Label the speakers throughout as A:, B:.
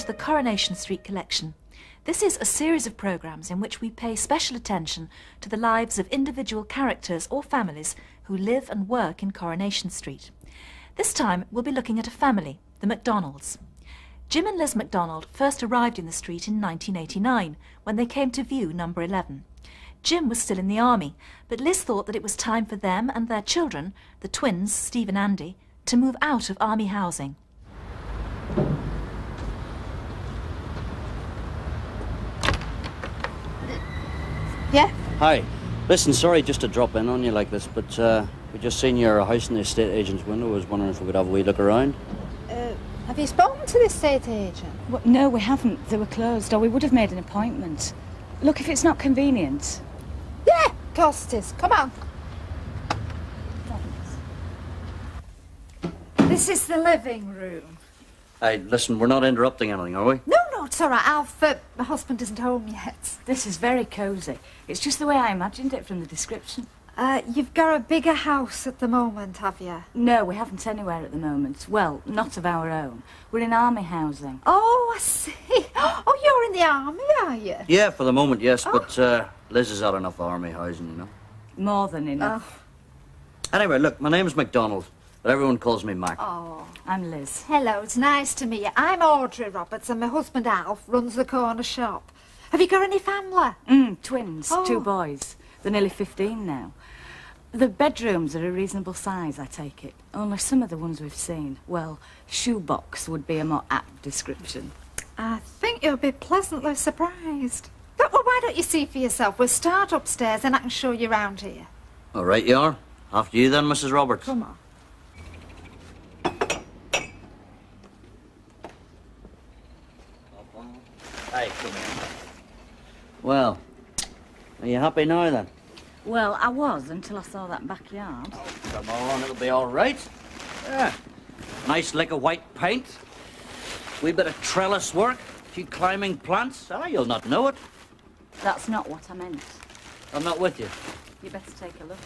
A: the Coronation Street collection. This is a series of programmes in which we pay special attention to the lives of individual characters or families who live and work in Coronation Street. This time we'll be looking at a family, the McDonalds. Jim and Liz McDonald first arrived in the street in 1989 when they came to view number 11. Jim was still in the army, but Liz thought that it was time for them and their children, the twins, Steve and Andy, to move out of army housing.
B: Yeah?
C: Hi. Listen, sorry just to drop in on you like this, but we just seen your house in the estate agent's window. I was wondering if we could have a wee look around.
B: Have you spoken to the estate agent?
D: Well, no, we haven't. They were closed, or we would have made an appointment. Look, if it's not convenient.
B: Yeah, of course it is. Come on. This is the living room.
C: Hey, listen, we're not interrupting anything, are we?
B: No, it's all right. Alf, my husband isn't home yet.
D: This is very cosy. It's just the way I imagined it from the description.
B: You've got a bigger house at the moment, have you?
D: No, we haven't anywhere at the moment. Well, not of our own. We're in army housing.
B: Oh, I see. Oh, you're in the army, are you?
C: Yeah, for the moment, yes, but Liz has had enough army housing, you know.
D: More than enough.
C: Anyway, look, my name's McDonald, but everyone calls me Mac.
B: Oh.
D: I'm Liz.
B: Hello, it's nice to meet you. I'm Audrey Roberts and my husband Alf runs the corner shop. Have you got any family?
D: Twins,
B: Oh.
D: 2 boys. They're nearly 15 now. The bedrooms are a reasonable size, I take it. Only some of the ones we've seen, well, shoebox would be a more apt description.
B: I think you'll be pleasantly surprised. But, well, why don't you see for yourself? We'll start upstairs and I can show you round here.
C: All right, you are. After you then, Mrs. Roberts.
B: Come on.
C: Hey, come here. Well, are you happy now then?
D: Well, I was until I saw that backyard.
C: Oh, come on, it'll be all right. Yeah. Nice lick of white paint. Wee bit of trellis work. Few climbing plants. You'll not know it.
D: That's not what I meant.
C: I'm not with you.
D: You better take a look.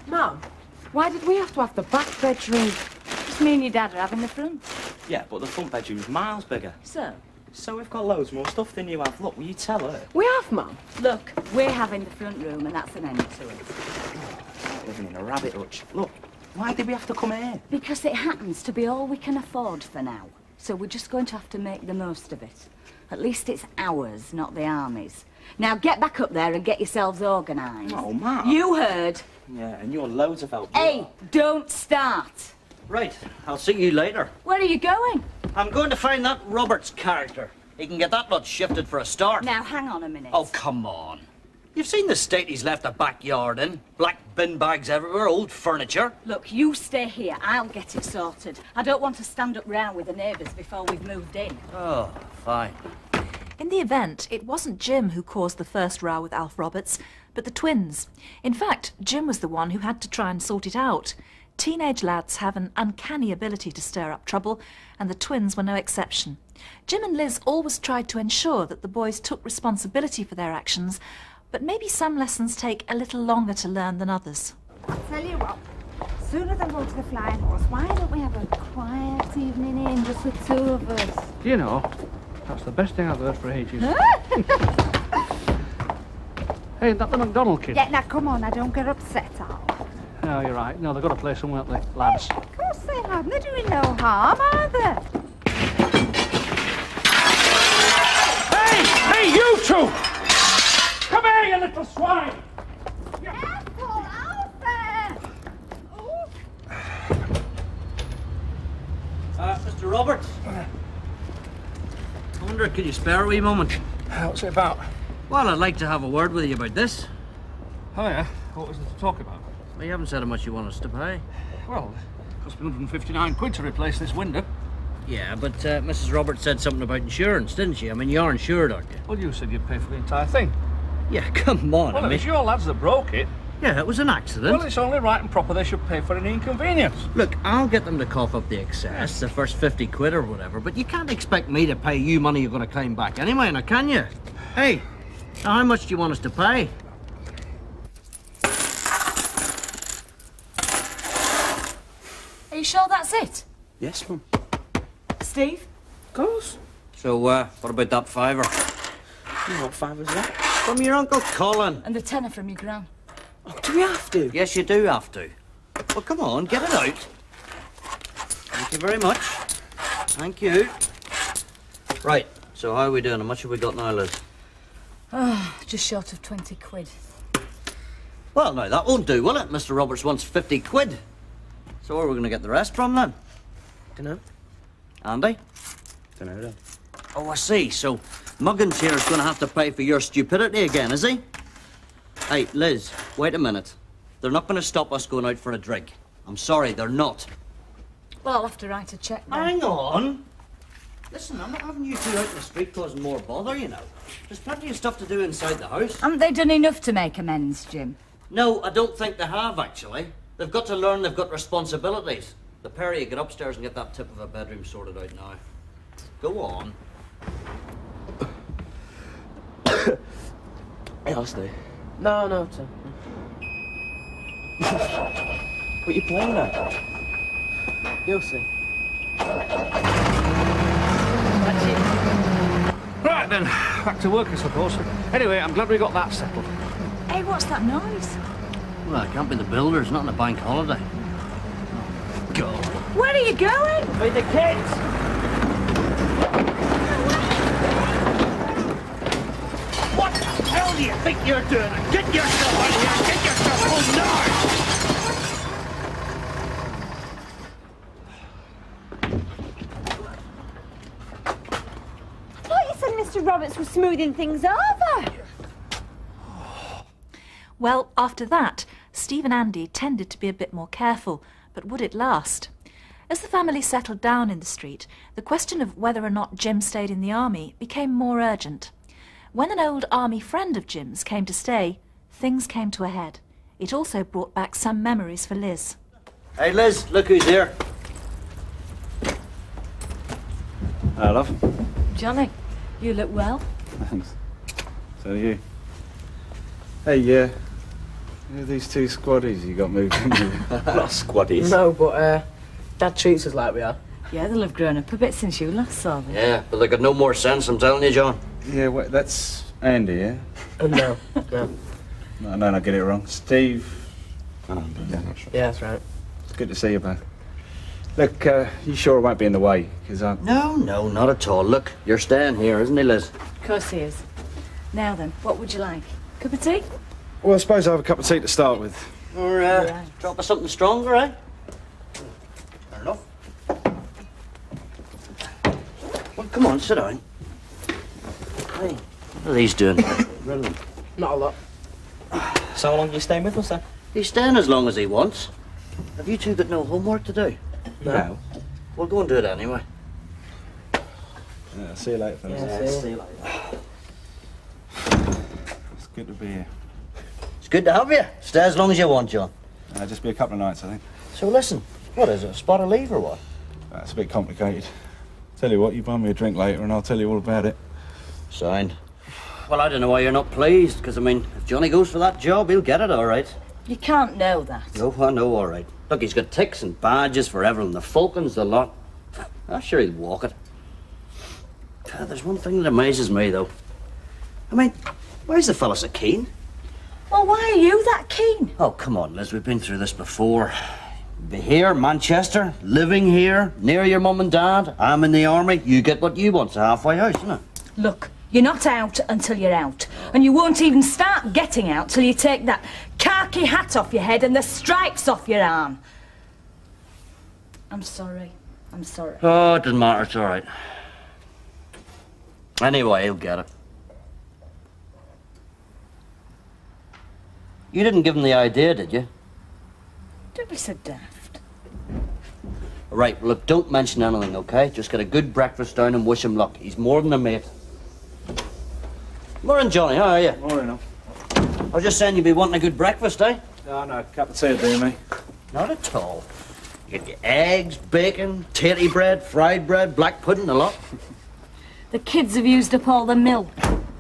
E: Mum, why did we have to have the back bedroom?
D: Just me and your dad are having the front.
F: Yeah, but the front bedroom's miles bigger.
D: So
F: we've got loads more stuff than you have. Look, will you tell her?
E: We have, Mum.
D: look, we're having the front room and that's an end to it.
F: Living in a rabbit hutch. Look, why did we have to come here?
D: Because it happens to be all we can afford for now. So we're just going to have to make the most of it. At least it's ours, not the army's. Now get back up there and get yourselves organised.
F: Oh, Mum.
D: You heard.
F: Yeah, and you're loads of help.
D: Hey, don't start.
C: Right, I'll see you later.
D: Where are you going?
C: I'm going to find that Roberts character. He can get that lot shifted for a start.
D: Now, hang on a minute.
C: Oh, come on. You've seen the state he's left the backyard in. Black bin bags everywhere, old furniture.
D: Look, you stay here. I'll get it sorted. I don't want to stand up round with the neighbours before we've moved in.
C: Oh, fine.
A: In the event, it wasn't Jim who caused the first row with Alf Roberts, but the twins. In fact, Jim was the one who had to try and sort it out. Teenage lads have an uncanny ability to stir up trouble, and the twins were no exception. Jim and Liz always tried to ensure that the boys took responsibility for their actions, but maybe some lessons take a little longer to learn than others.
B: I'll tell you what, sooner than go to the flying horse, why don't we have a quiet evening in, just the 2 of us?
G: Do you know, that's the best thing I've heard for ages. Hey, is that the McDonald kid?
B: Yeah, now come on, I don't get upset, Al.
G: No, you're right. No, they've got to play somewhere, haven't they, lads?
B: Of course they have. They're doing no harm, are they?
G: Hey, you two! Come here, you little swine!
B: Careful, Alfred!
C: Mr. Roberts. I wonder, could you spare a wee moment?
G: What's it about?
C: Well, I'd like to have a word with you about this.
G: Oh, yeah? What was it to talk about?
C: Well, you haven't said how much you want us to pay.
G: Well, it cost me 159 quid to replace this window.
C: Yeah, but Mrs. Roberts said something about insurance, didn't she? I mean, you're insured, aren't you?
G: Well, you said you'd pay for the entire thing.
C: Yeah, come on.
G: Well,
C: I
G: it
C: mean,
G: was your lads that broke it.
C: yeah, it was an accident.
G: Well, it's only right and proper they should pay for any inconvenience.
C: Look, I'll get them to cough up the excess, the first 50 quid or whatever, but you can't expect me to pay you money you're going to claim back anyway, now can you? Hey, now how much do you want us to pay?
D: Are you sure that's it?
F: Yes, Mum.
D: Steve?
F: Of course.
C: So, what about that fiver?
F: You know what fiver's that?
C: From your Uncle Colin.
D: And the tenner from your gran.
F: Oh, do we have to?
C: Yes, you do have to. Well, come on, get it out. Thank you very much. Thank you. Right, so how are we doing? How much have we got now, Liz?
D: Oh, just short of 20 quid.
C: Well, now, that won't do, will it? Mr. Roberts wants 50 quid. So where are we going to get the rest from, then?
F: Dunno.
C: Andy?
F: Dunno, then.
C: Oh, I see. So Muggins here is going to have to pay for your stupidity again, is he? Hey, Liz, wait a minute. They're not going to stop us going out for a drink. I'm sorry, they're not.
D: Well, I'll have to write a cheque then.
C: Hang on. Listen, I'm not having you two out in the street causing more bother, you know. There's plenty of stuff to do inside the house.
D: Haven't they done enough to make amends, Jim?
C: No, I don't think they have, actually. They've got to learn they've got responsibilities. The pair of you get upstairs and get that tip of a bedroom sorted out now. Go on.
F: Hey, I'll stay. No, it's what you playing at? You'll see.
G: Right then, back to work, I suppose. Anyway, I'm glad we got that settled.
D: Hey, what's that noise?
C: Well, it can't be the builders, not on a bank holiday. Go.
D: Where are you going?
G: With the kids! What the hell do you think you're doing? Get yourself out of here! Get yourself home now!
H: I thought you said Mr. Roberts was smoothing things over.
A: Well, after that, Steve and Andy tended to be a bit more careful, but would it last? As the family settled down in the street, the question of whether or not Jim stayed in the army became more urgent. When an old army friend of Jim's came to stay, things came to a head. It also brought back some memories for Liz.
C: Hey, Liz, look who's here.
I: Hi, love.
D: Johnny, you look well.
I: Thanks. So do you. Hey, who are these two squaddies you got moved in with?
F: Not squaddies.
J: No, but Dad treats us like we are.
D: Yeah, they'll have grown up a bit since you last saw them.
C: Yeah, but they got no more sense, I'm telling you, John.
I: Yeah, wait, that's Andy, yeah?
J: No.
I: No, I get it wrong. Steve.
J: Yeah, that's right.
I: It's good to see you, man. Look, you sure it won't be in the way? Because I'm...
C: No, not at all. Look, you're staying here, isn't he, Liz?
D: Of course he is. Now then, what would you like? Cup of tea?
I: Well, I suppose I'll have a cup of tea to start with.
C: Or, drop us something stronger, eh? Fair enough. Well, come on, sit down. Hey, what are these doing? Brilliant.
J: Not a lot.
F: So how long are you staying with us, then?
C: He's staying as long as he wants. Have you two got no homework to do?
J: No.
C: We'll go and do it anyway.
I: Yeah, see you later, fellas.
J: Yeah, see you.
C: you later.
I: It's good to be here.
C: It's good to have you. Stay as long as you want, John.
I: Just be a couple of nights, I think.
C: So listen, what is it, a spot of leave or what?
I: That's a bit complicated. Tell you what, you buy me a drink later and I'll tell you all about it.
C: Signed. Well, I don't know why you're not pleased, because, I mean, if Johnny goes for that job, he'll get it, all right.
D: You can't know that.
C: No, I know, all right. Look, he's got ticks and badges for everything. The Falcons, the lot. I'm sure he'll walk it. There's one thing that amazes me, though. I mean, why is the fella so keen?
D: Well, why are you that keen?
C: Oh, come on, Liz, we've been through this before. Be here, Manchester, living here, near your mum and dad. I'm in the army. You get what you want. It's a halfway house, isn't it?
D: Look, you're not out until you're out. And you won't even start getting out till you take that khaki hat off your head and the stripes off your arm. I'm sorry. I'm sorry.
C: Oh, it doesn't matter. It's all right. Anyway, he'll get it. You didn't give him the idea, did you?
D: Don't be so daft.
C: Right, look, don't mention anything, okay? Just get a good breakfast down and wish him luck. He's more than a mate. Morning, Johnny. How are you?
I: Morning,
C: I was just saying you'd be wanting a good breakfast, eh?
I: No, a cup of tea will do me.
C: Not at all. You get your eggs, bacon, tatty bread, fried bread, black pudding, a lot.
D: The kids have used up all the milk.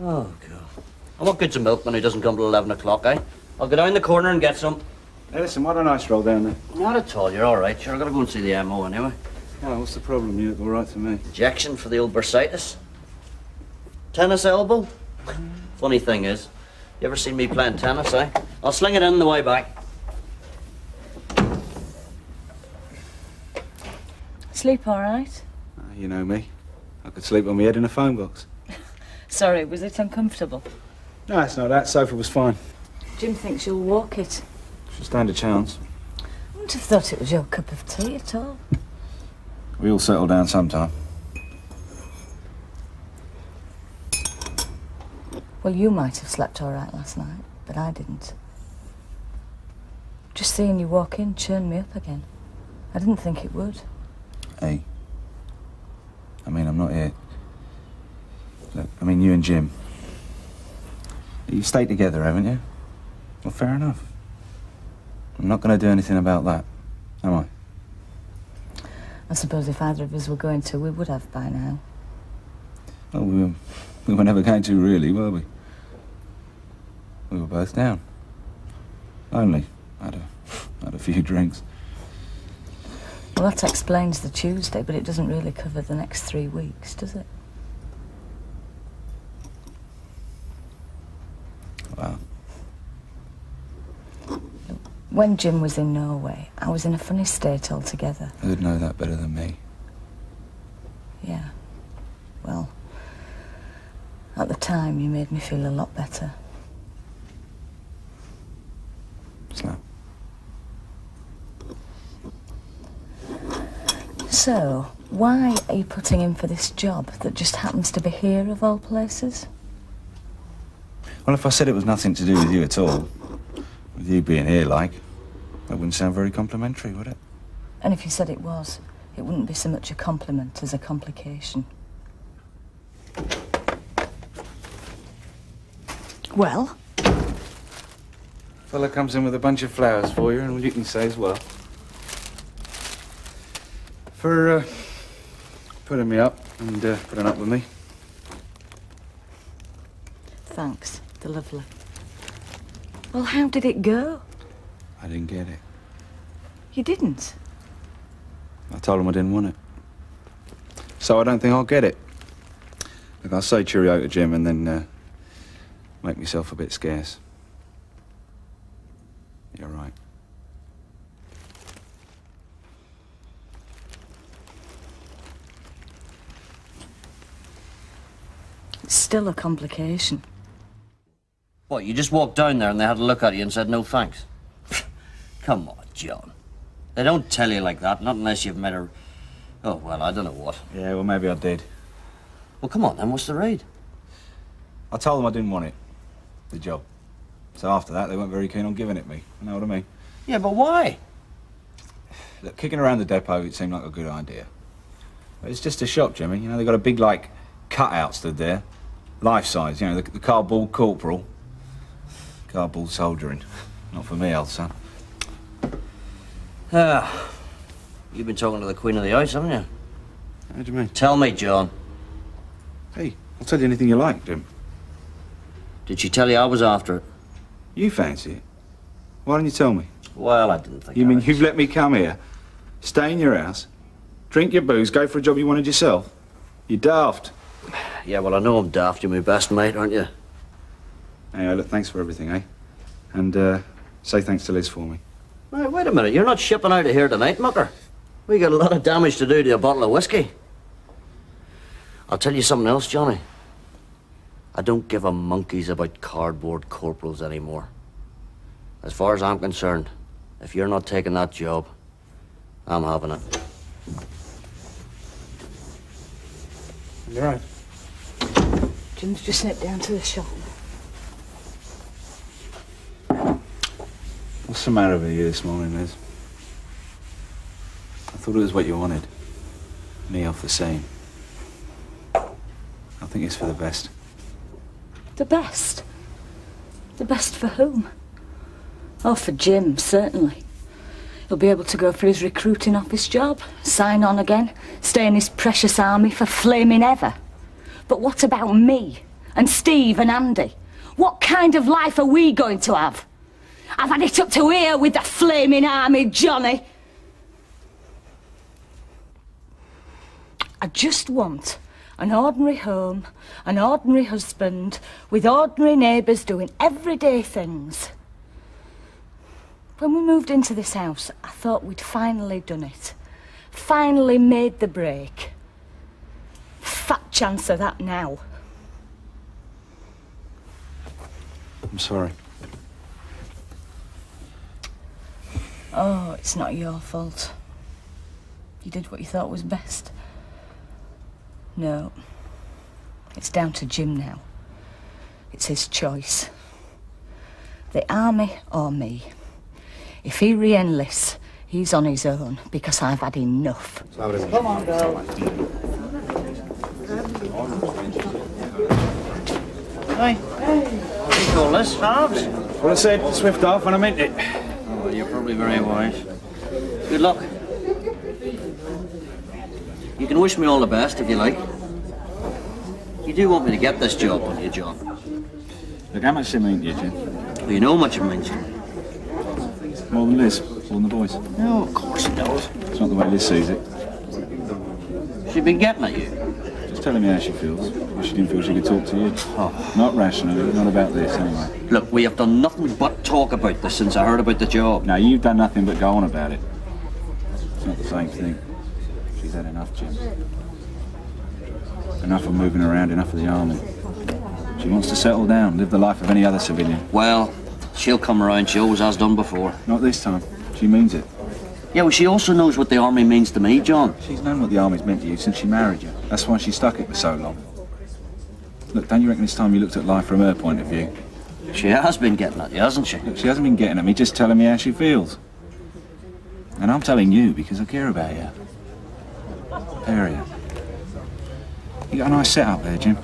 C: Oh, God. And what good's a milkman who doesn't come till 11 o'clock, eh? I'll go down the corner and get some.
I: Hey, listen, what a nice roll down there.
C: Not at all. You're all right. Sure, I gotta go and see the MO anyway.
I: Well, what's the problem? You look all right to me.
C: Injection for the old bursitis. Tennis elbow. Funny thing is, you ever seen me playing tennis, eh? I'll sling it in the way back.
D: Sleep all right?
I: You know me. I could sleep on my head in a phone box.
D: Sorry, was it uncomfortable?
I: No, it's not that. Sofa was fine.
D: Jim thinks you'll walk it.
I: Should stand a chance.
D: I wouldn't have thought it was your cup of tea at all.
I: We all settle down sometime.
D: Well, you might have slept all right last night, but I didn't. Just seeing you walk in churned me up again. I didn't think it would.
I: Hey. I mean, I'm not here. Look, I mean, you and Jim. You stayed together, haven't you? Well, fair enough. I'm not going to do anything about that, am I?
D: I suppose if either of us were going to, we would have by now.
I: Well, we were never going to, really, were we? We were both down. Lonely. Had a few drinks.
D: Well, that explains the Tuesday, but it doesn't really cover the next 3 weeks, does it?
I: Well.
D: When Jim was in Norway, I was in a funny state altogether.
I: Who'd know that better than me?
D: Yeah. Well, at the time, you made me feel a lot better. So, why are you putting in for this job that just happens to be here, of all places?
I: Well, if I said it was nothing to do with you at all, with you being here, like, that wouldn't sound very complimentary, would it?
D: And if you said it was, it wouldn't be so much a compliment as a complication. Well?
I: Fella comes in with a bunch of flowers for you, and all you can say is, well. For, putting me up and, putting up with me.
D: Thanks. They're lovely. Well, how did it go?
I: I didn't get it.
D: You didn't?
I: I told him I didn't want it. So I don't think I'll get it. Look, I'll say cheerio to Jim and then, make myself a bit scarce. You're right.
D: It's still a complication.
C: What, you just walked down there and they had a look at you and said no thanks? Come on, John. They don't tell you like that, not unless you've met a... Oh, well, I don't know what.
I: Yeah, well, maybe I did.
C: Well, come on, then, what's the raid?
I: I told them I didn't want it. The job. So after that, they weren't very keen on giving it me. You know what I mean?
C: Yeah, but why?
I: Look, kicking around the depot, it seemed like a good idea. But it's just a shop, Jimmy. You know, they've got a big, like, cutout stood there. Life-size, you know, the cardboard corporal. Cardboard soldiering. Not for me, old son.
C: Ah, you've been talking to the Queen of the Ice, haven't you?
I: How do you mean?
C: Tell me, John.
I: Hey, I'll tell you anything you like, Jim.
C: Did she tell you I was after it?
I: You fancy it? Why didn't you tell me?
C: Well, I didn't think
I: You
C: I
I: mean
C: was.
I: you've let me come here, stay in your house, drink your booze, go for a job you wanted yourself? You're daft.
C: Yeah, well, I know I'm daft. You're my best mate, aren't you?
I: Hey, look, thanks for everything, eh? And, say thanks to Liz for me.
C: Right, wait a minute. You're not shipping out of here tonight, mucker. We got a lot of damage to do to a bottle of whiskey. I'll tell you something else, Johnny. I don't give a monkeys about cardboard corporals anymore. As far as I'm concerned, if you're not taking that job, I'm having it.
I: You're right.
D: Jim's just nipped down to the shop.
I: What's the matter with you this morning, Liz? I thought it was what you wanted. Me off the scene. I think it's for the best.
D: The best? The best for whom? Oh, for Jim, certainly. He'll be able to go for his recruiting office job, sign on again, stay in his precious army for flaming ever. But what about me and Steve and Andy? What kind of life are we going to have? I've had it up to here with the flaming army, Johnny. I just want an ordinary home, an ordinary husband, with ordinary neighbours doing everyday things. When we moved into this house, I thought we'd finally done it. Finally made the break. Fat chance of that now.
I: I'm sorry.
D: Oh, it's not your fault. You did what you thought was best. No. It's down to Jim now. It's his choice. The army or me. If he re-enlists, he's on his own, because I've had enough.
C: Come on, girl. Hey. What do you call this, halves?
I: Well, I said swift off and I meant it.
C: Oh, well, you're probably very wise. Good luck. You can wish me all the best if you like. You do want me to get this job, don't you, John?
I: Look, how much does it mean to you, Jim?
C: Well, you know how much it means to me.
I: More than Liz, more than the boys.
C: No, of course it does.
I: It's not the way Liz sees it.
C: She's been getting at you.
I: Just telling me how she feels. If she didn't feel she could talk to you.
C: Oh.
I: Not rationally, not about this, anyway.
C: Look, we have done nothing but talk about this since I heard about the job.
I: No, you've done nothing but go on about it. It's not the same thing. She's had enough, Jim. Enough of moving around, enough of the army. She wants to settle down, live the life of any other civilian.
C: Well, she'll come around. She always has done before.
I: Not this time. She means it.
C: Yeah, well, she also knows what the army means to me, John.
I: She's known what the army's meant to you since she married you. That's why she stuck it for so long. Look, don't you reckon it's time you looked at life from her point of view?
C: She has been getting at you, hasn't she?
I: Look, she hasn't been getting at me, just telling me how she feels. And I'm telling you because I care about you. Pair of you. You got a nice setup there, Jim.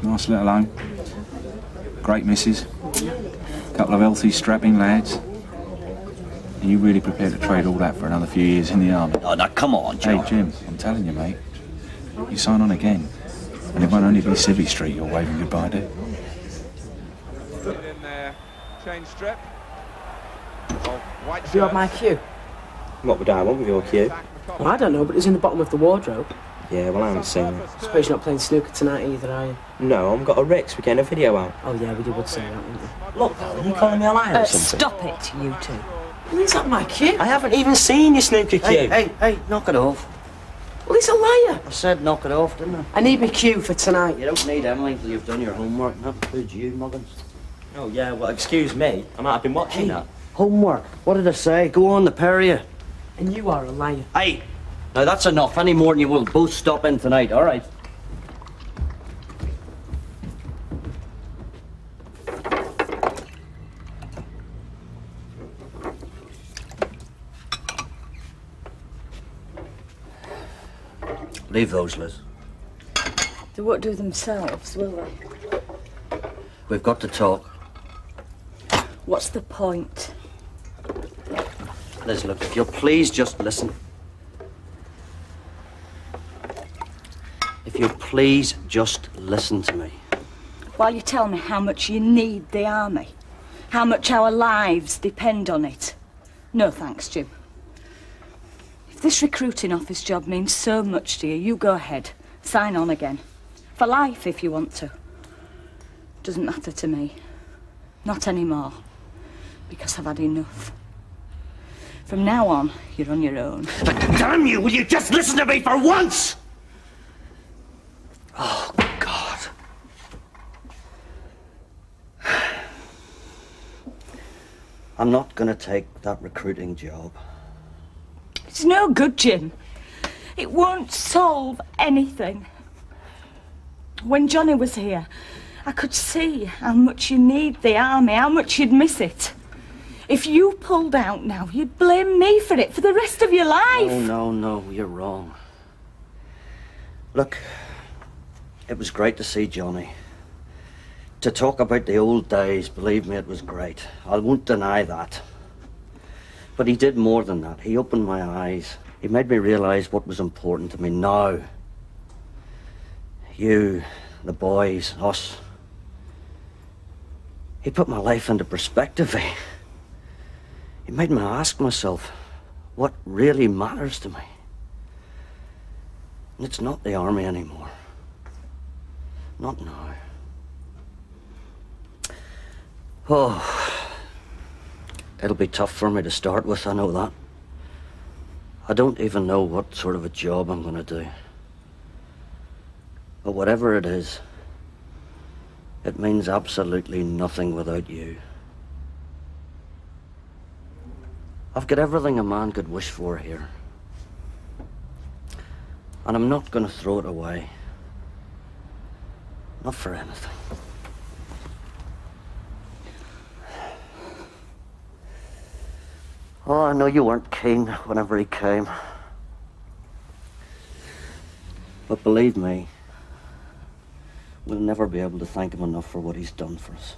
I: Nice little home. Great missus. Couple of healthy, strapping lads. Are you really prepared to trade all that for another few years in the army?
C: Oh, now, come on, John.
I: Hey, Jim, I'm telling you, mate. You sign on again, and it won't only be Civvy Street you're waving goodbye to.
K: Get in there, change strip. Oh, white
J: Do you have my cue?
F: What would I want with your cue?
J: Well, I don't know, but it's in the bottom of the wardrobe.
F: Yeah, well, I haven't seen it.
J: Suppose you're not playing snooker tonight either, are you?
F: No, I've got a Rex. We're getting a video out.
J: Oh, yeah, well, you would say that, wouldn't you?
F: Look, are you calling me a liar or something?
D: Stop it, you two.
J: Well, is that my cue?
F: I haven't even seen your snooker cue.
C: Hey, knock it off.
J: Well, he's a liar.
C: I said knock it off, didn't I?
J: I need my cue for tonight.
C: You don't need anything until you've done your homework, and that includes you, Muggins.
F: Oh, yeah, well, excuse me. I might have been watching that.
C: Homework? What did I say? Go on, the pair of you.
J: And you are a liar.
C: Hey, now that's enough. Any more than you will both stop in tonight, all right? Leave those, Liz.
D: They won't do themselves, will they?
C: We've got to talk.
D: What's the point?
C: Liz, look, if you'll please just listen. If you'll please just listen to me.
D: While you tell me how much you need the army, how much our lives depend on it. No thanks, Jim. If this recruiting office job means so much to you, you go ahead. Sign on again. For life, if you want to. Doesn't matter to me. Not anymore. Because I've had enough. From now on, you're on your own.
G: But damn you, will you just listen to me for once?
C: Oh, God. I'm not going to take that recruiting job.
D: It's no good, Jim. It won't solve anything. When Johnny was here, I could see how much you need the army, how much you'd miss it. If you pulled out now, you'd blame me for it for the rest of your life.
C: Oh, no, you're wrong. Look, it was great to see Johnny. To talk about the old days, believe me, it was great. I won't deny that. But he did more than that. He opened my eyes. He made me realise what was important to me now. You, the boys, us. He put my life into perspective. He made me ask myself what really matters to me. And it's not the army anymore. Not now. Oh, it'll be tough for me to start with, I know that. I don't even know what sort of a job I'm going to do. But whatever it is, it means absolutely nothing without you. I've got everything a man could wish for here. And I'm not going to throw it away. Not for anything. Oh, I know you weren't keen whenever he came. But believe me, we'll never be able to thank him enough for what he's done for us.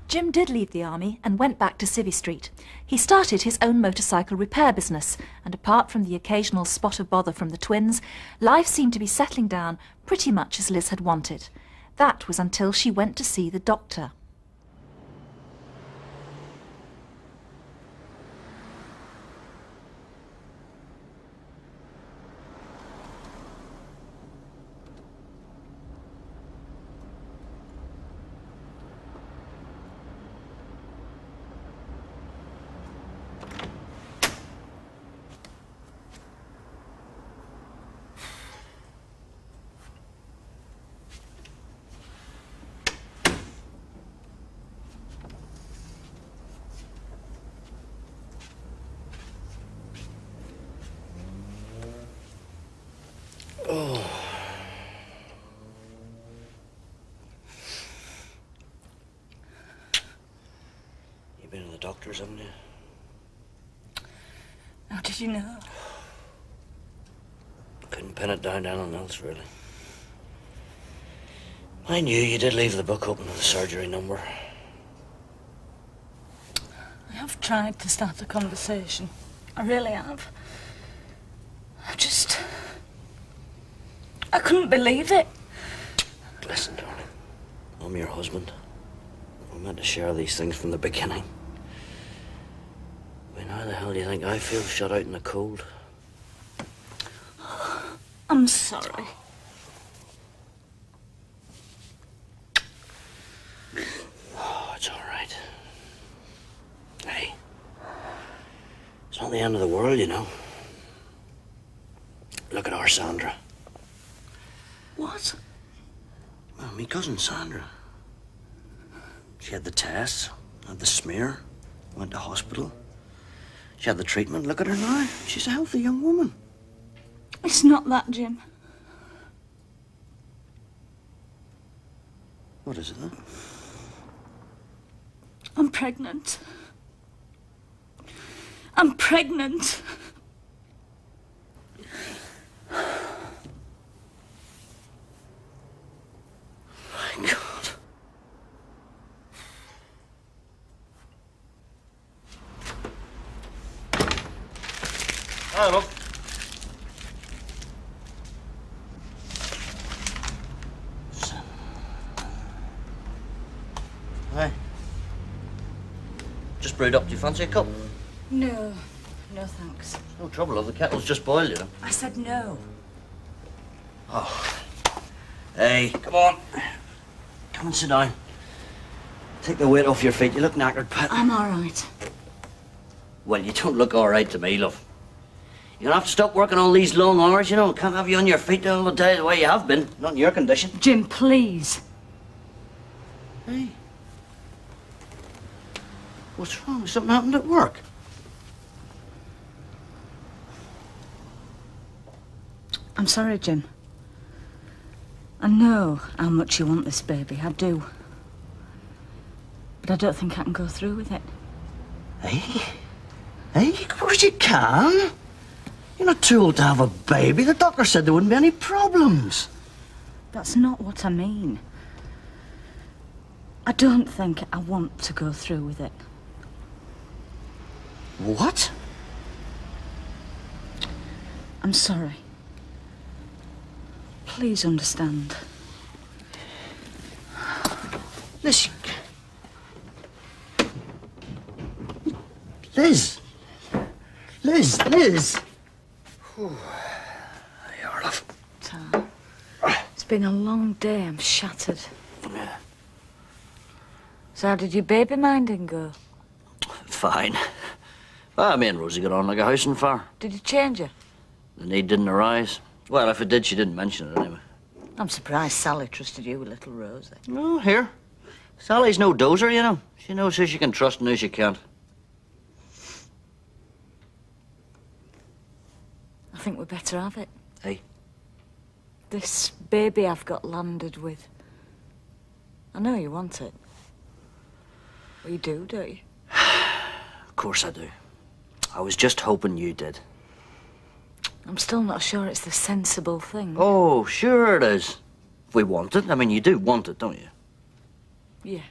A: Jim did leave the army and went back to Civvy Street. He started his own motorcycle repair business, and apart from the occasional spot of bother from the twins, life seemed to be settling down pretty much as Liz had wanted. That was until she went to see the doctor.
C: You've been to the doctors, haven't you?
D: How did you know?
C: Couldn't pin it down to anything else, really. I knew you did leave the book open with the surgery number.
D: I have tried to start a conversation. I really have. I couldn't believe it.
C: Listen, darling. I'm your husband. We're meant to share these things from the beginning. I mean, how the hell do you think I feel shut out in the cold?
D: I'm sorry.
C: Oh, it's all right. Hey, it's not the end of the world, you know. Look at our Sandra.
D: What?
C: Well, me cousin Sandra. She had the tests, had the smear, went to hospital. She had the treatment. Look at her now. She's a healthy young woman.
D: It's not that, Jim.
C: What is it then?
D: I'm pregnant. I'm pregnant.
C: My God. Hi, look. Hi. Just brewed up. Do you fancy a cup?
D: No. No, thanks.
C: No trouble, love. The kettle's just boiled, you know.
D: I said no.
C: Oh. Hey, come on. Come and sit down. Take the weight off your feet. You look knackered, Pat.
D: I'm all right.
C: Well, you don't look all right to me, love. You're gonna have to stop working all these long hours, you know. Can't have you on your feet all the day the way you have been. Not in your condition.
D: Jim, please.
C: Hey. What's wrong? Something happened at work?
D: I'm sorry, Jim. I know how much you want this baby. I do. But I don't think I can go through with it.
C: Hey? Hey, of course you can. You're not too old to have a baby. The doctor said there wouldn't be any problems.
D: That's not what I mean. I don't think I want to go through with it.
C: What?
D: I'm sorry. Please understand.
C: Listen. Liz! Liz! There you are, love.
D: Tom, it's been a long day. I'm shattered.
C: Yeah.
D: So how did your baby minding go?
C: Fine. Well, me and Rosie got on like a house on fire.
D: Did you change her?
C: The need didn't arise. Well, if it did, she didn't mention it anyway.
D: I'm surprised Sally trusted you with little Rosie.
C: Oh, here. Sally's no dozer, you know. She knows who she can trust and who she can't.
D: I think we'd better have it.
C: Hey?
D: This baby I've got landed with. I know you want it. Well, you do, don't you?
C: Of course I do. I was just hoping you did.
D: I'm still not sure it's the sensible thing.
C: Oh, sure it is. If we want it. I mean, you do want it, don't you?
D: Yeah.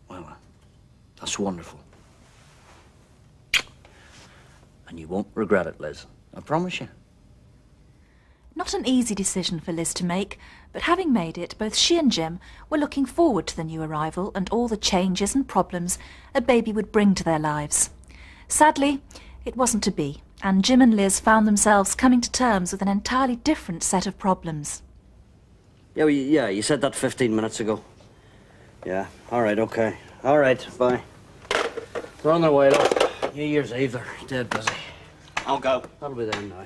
C: Well, that's wonderful. And you won't regret it, Liz. I promise you.
A: Not an easy decision for Liz to make, but having made it, both she and Jim were looking forward to the new arrival and all the changes and problems a baby would bring to their lives. Sadly, it wasn't to be, and Jim and Liz found themselves coming to terms with an entirely different set of problems.
C: Yeah, well, yeah, you said that 15 minutes ago. Yeah, all right, okay. All right, bye. They're on their way, look. New Year's Eve, they're dead busy.
F: I'll go.
C: That'll be them now.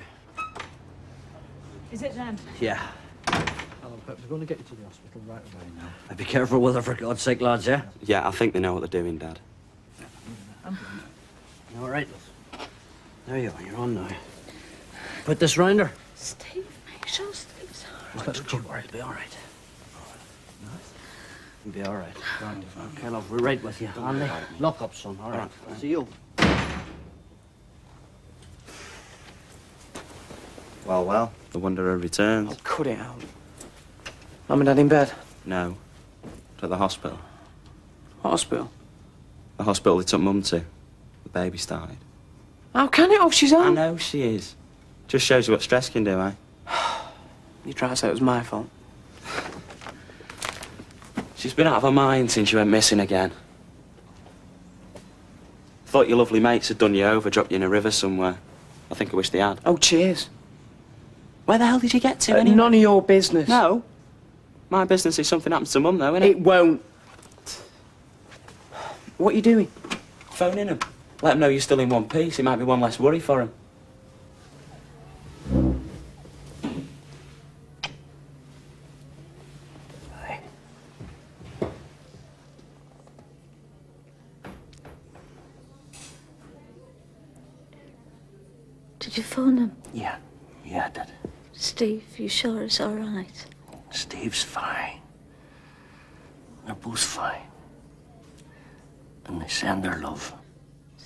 D: Is it them?
C: Yeah.
L: Hello, Pep. We're going to get you to the hospital right away now.
C: Now be careful with her, for God's sake, lads, yeah?
F: Yeah, I think they know what they're doing, Dad.
C: All right. There you are, you're on now. Put this round her.
D: Steve, make sure Steve's all right.
C: Don't you worry, it'll be all right. It'll be all right. Okay, love, we're right with you. Andy, lock up, son, all right? I'll see you.
F: Well. The Wanderer returns.
J: Oh, cut it out. Mum and Dad in bed?
F: No. To the hospital.
J: Hospital?
F: The hospital they took Mum to. The baby's died.
J: How can it? Oh, she's on.
F: I know she is. Just shows you what stress can do, eh?
J: You try to say it was my fault?
F: She's been out of her mind since you went missing again. Thought your lovely mates had done you over, dropped you in a river somewhere. I think I wish they had.
J: Oh, cheers.
F: Where the hell did you get to anyway?
J: None of your business.
F: No. My business if something happens to Mum, though, innit?
J: It won't. What are you doing?
F: Phoning him. Let him know you're still in one piece. It might be one less worry for him.
D: Did you phone him?
C: Yeah, I did.
D: Steve, you sure it's all right?
C: Steve's fine. They're both fine. And they send their love.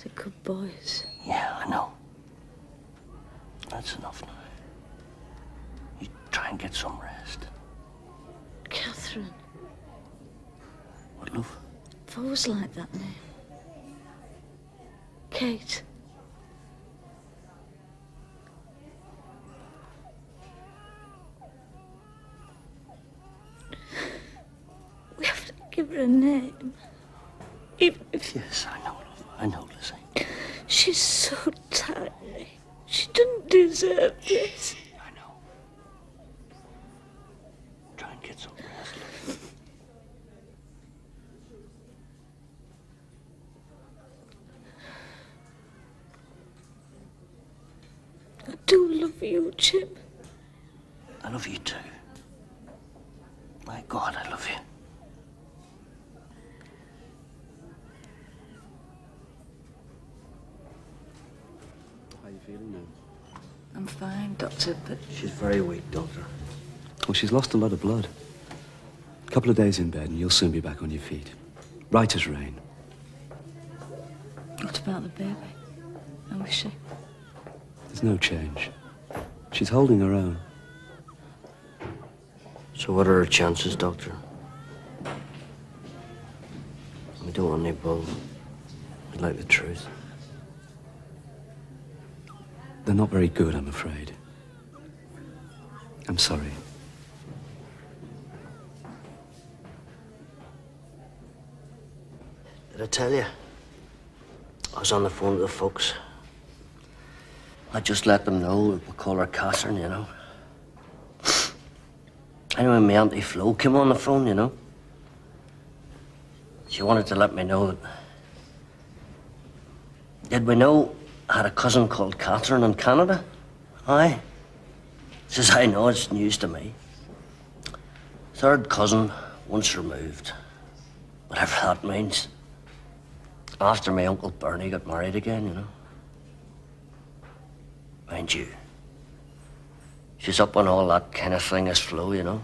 D: They're good boys.
C: Yeah, I know. That's enough now. You try and get some rest.
D: Catherine.
C: What, love?
D: I've always liked that name. Kate. We have to give her a name. Even if...
C: Yes, I know, love. I know, Lizzie.
D: She's so tiny. She didn't deserve this.
C: I know. Try and get some rest, love.
D: I do love you, Jim.
C: I love you too. My God, I love you. How are you feeling now?
D: I'm fine, Doctor, but...
C: She's very weak, Doctor.
M: Well, she's lost a lot of blood. A couple of days in bed and you'll soon be back on your feet. Right as rain.
D: What about the baby? How is she?
M: There's no change. She's holding her own.
C: So what are her chances, Doctor? We don't want any bull. We'd like the truth.
M: They're not very good, I'm afraid. I'm sorry.
C: Did I tell you? I was on the phone to the folks. I just let them know we call her Catherine, you know. Anyway, my Auntie Flo came on the phone, you know. She wanted to let me know that... Did we know I had a cousin called Catherine in Canada? Aye. Says, I know, it's news to me. Third cousin, once removed. Whatever that means. After my Uncle Bernie got married again, you know. Mind you, she's up on all that kind of thing as Flo, you know.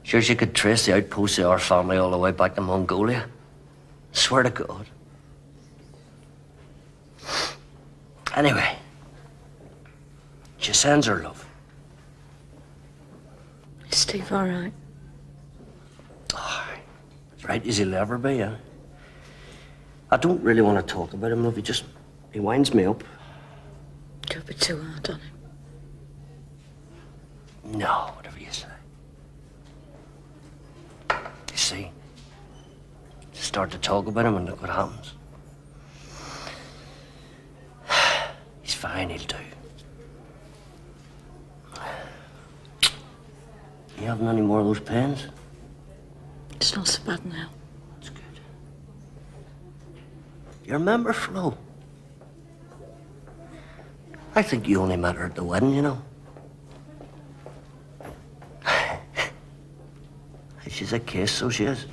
C: Sure, she could trace the outposts of our family all the way back to Mongolia. Swear to God. Anyway, she sends her love.
N: Is Steve all right?
C: Oh, as right as he'll ever be, yeah. I don't really want to talk about him, love. He winds me up.
N: Don't be too hard on him.
C: No, whatever you say. You see, just start to talk about him and look what happens. He's fine, he'll do. You having any more of those pains?
N: It's not so bad now.
C: That's good. You remember Flo? I think you only met her at the wedding, you know. She's a case, so she is.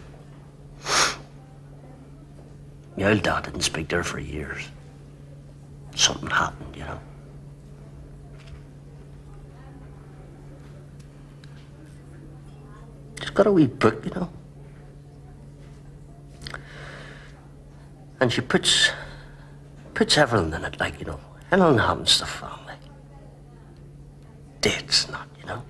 C: My old dad didn't speak to her for years. Something happened, you know. She's got a wee book, you know. And she puts everything in it, like, you know, anything happens to the family. Dates, not, you know.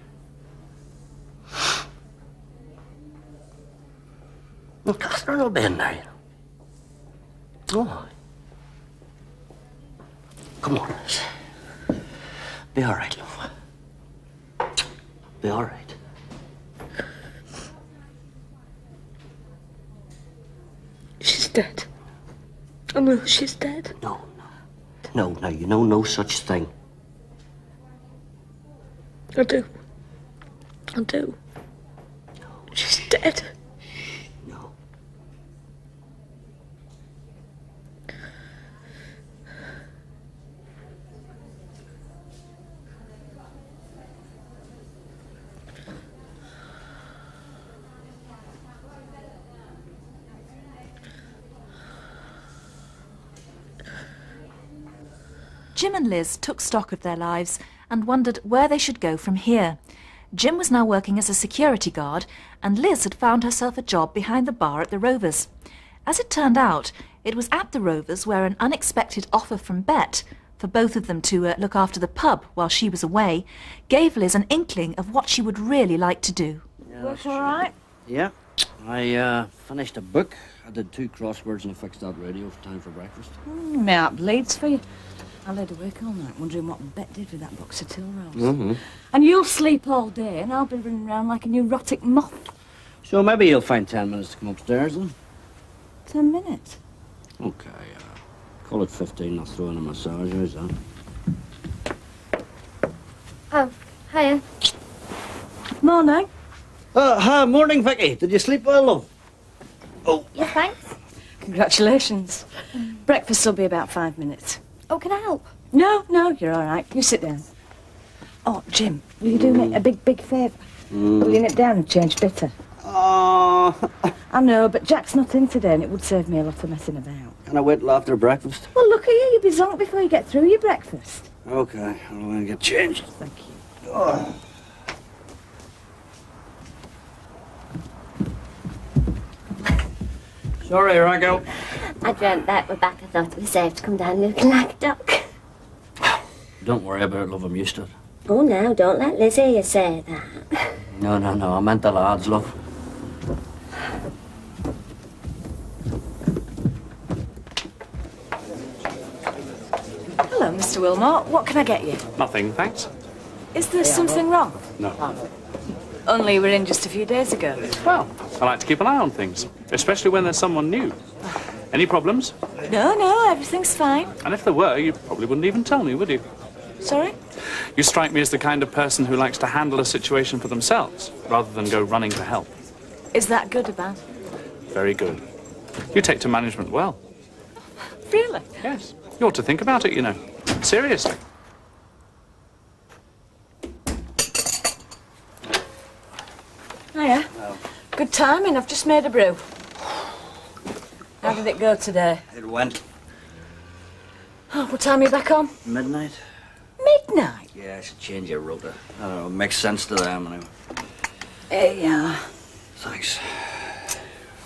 C: Well, Catherine will be in there, you know. Oh, come on, miss. Be all right, love. Be all right.
N: She's dead. I know she's dead.
C: No, you know no such thing.
N: I do. She's dead.
C: No.
A: Jim and Liz took stock of their lives and wondered where they should go from here. Jim was now working as a security guard, and Liz had found herself a job behind the bar at the Rovers. As it turned out, it was at the Rovers where an unexpected offer from Bet, for both of them to look after the pub while she was away, gave Liz an inkling of what she would really like to do.
H: Work all right?
C: Yeah. I finished a book. I did 2 crosswords and I fixed that radio for time for breakfast.
D: My heart bleeds for you. I laid awake all night wondering what Bet did with that box of till rolls.
C: Mm-hmm.
D: And you'll sleep all day and I'll be running around like a neurotic moth.
C: So maybe you'll find 10 minutes to come upstairs then?
D: 10 minutes?
C: Okay, call it 15. I'll throw in a massage. How's that?
H: Oh, hiya.
D: Morning.
C: Hi, morning, Vicky. Did you sleep well, love? Oh.
H: Yeah, thanks.
D: Congratulations. Breakfast will be about 5 minutes.
H: Oh, can I help?
D: No, you're all right. You sit down. Oh, Jim, will you do me a big favour? Pulling it down and change bitter.
C: Oh.
D: I know, but Jack's not in today and it would save me a lot of messing about.
C: Can I wait till after breakfast?
D: Well, look at you. You'll be zonked before you get through your breakfast.
C: Okay, I'm going to get changed.
D: Thank you.
C: Oh. Sorry, Rocco.
H: I dreamt that Rebecca thought it was safe to come down looking like a duck.
C: Don't worry about it, love. I'm used to it.
H: Oh, now, don't let Liz hear you say that.
C: No. I meant the lads, love.
D: Hello, Mr. Wilmot. What can I get you?
F: Nothing, thanks.
D: Is there something wrong?
F: No.
D: Only we're in just a few days ago.
O: Well, I like to keep an eye on things, especially when there's someone new. Any problems?
D: No, everything's fine.
O: And if there were, you probably wouldn't even tell me, would you?
D: Sorry?
O: You strike me as the kind of person who likes to handle a situation for themselves, rather than go running to help.
D: Is that good or bad?
O: Very good. You take to management well.
D: Really?
O: Yes. You ought to think about it, you know. Seriously.
D: Hiya. Good timing, I've just made a brew. How did it go today?
C: It went.
D: Oh, what time are you back home?
C: Midnight?
D: Midnight?
C: Yeah, I should change your rota. I don't know, it makes sense to them anyway.
D: Hey, yeah.
C: Thanks.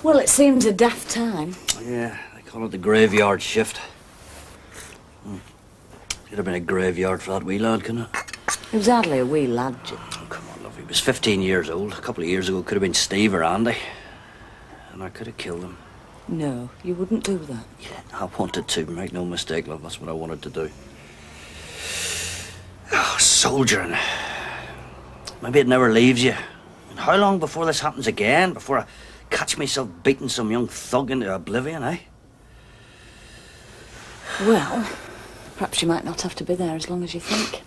D: Well, it seems a daft time.
C: Yeah, they call it the graveyard shift. Could have been a graveyard for that wee lad, couldn't it?
D: He was hardly a wee lad, Jim.
C: Oh, come on, love. He was 15 years old. A couple of years ago, could have been Steve or Andy. And I could have killed him.
D: No, you wouldn't do that.
C: Yeah, I wanted to. Make no mistake, love. That's what I wanted to do. Oh, soldiering. Maybe it never leaves you. And how long before this happens again? Before I catch myself beating some young thug into oblivion, eh?
D: Well, perhaps you might not have to be there as long as you think.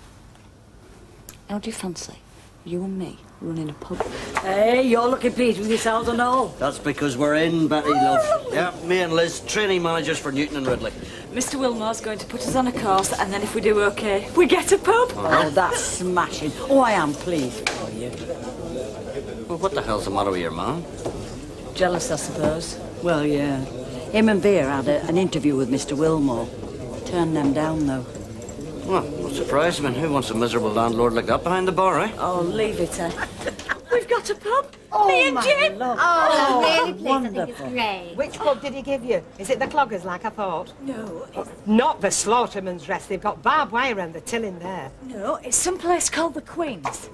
D: How do you fancy you and me running a pub?
P: Hey, you're looking pleased with yourselves and all.
C: That's because we're in, Betty, love. Yeah, me and Liz, training managers for Newton and Ridley.
D: Mr. Wilmore's going to put us on a course, and then if we do okay, we get a pub.
P: Oh, that's smashing. Oh, I am pleased for you.
C: Well, what the hell's the matter with your man?
D: Jealous, I suppose.
P: Well, yeah. Him and Vera had an interview with Mr. Wilmore. Turned them down, though.
C: Well, not surprised. I mean, who wants a miserable landlord like that behind the bar, eh?
D: Oh, leave it, We've got a pub.
P: Oh,
D: me and
P: my
D: Jim.
P: love.
H: Oh, really pleased.
P: wonderful.
H: I think it's great.
Q: Which pub did he give you? Is it the Cloggers, like I thought?
D: No,
Q: Not the Slaughterman's Rest. They've got barbed wire and the till in there.
D: no, it's someplace called the Queen's.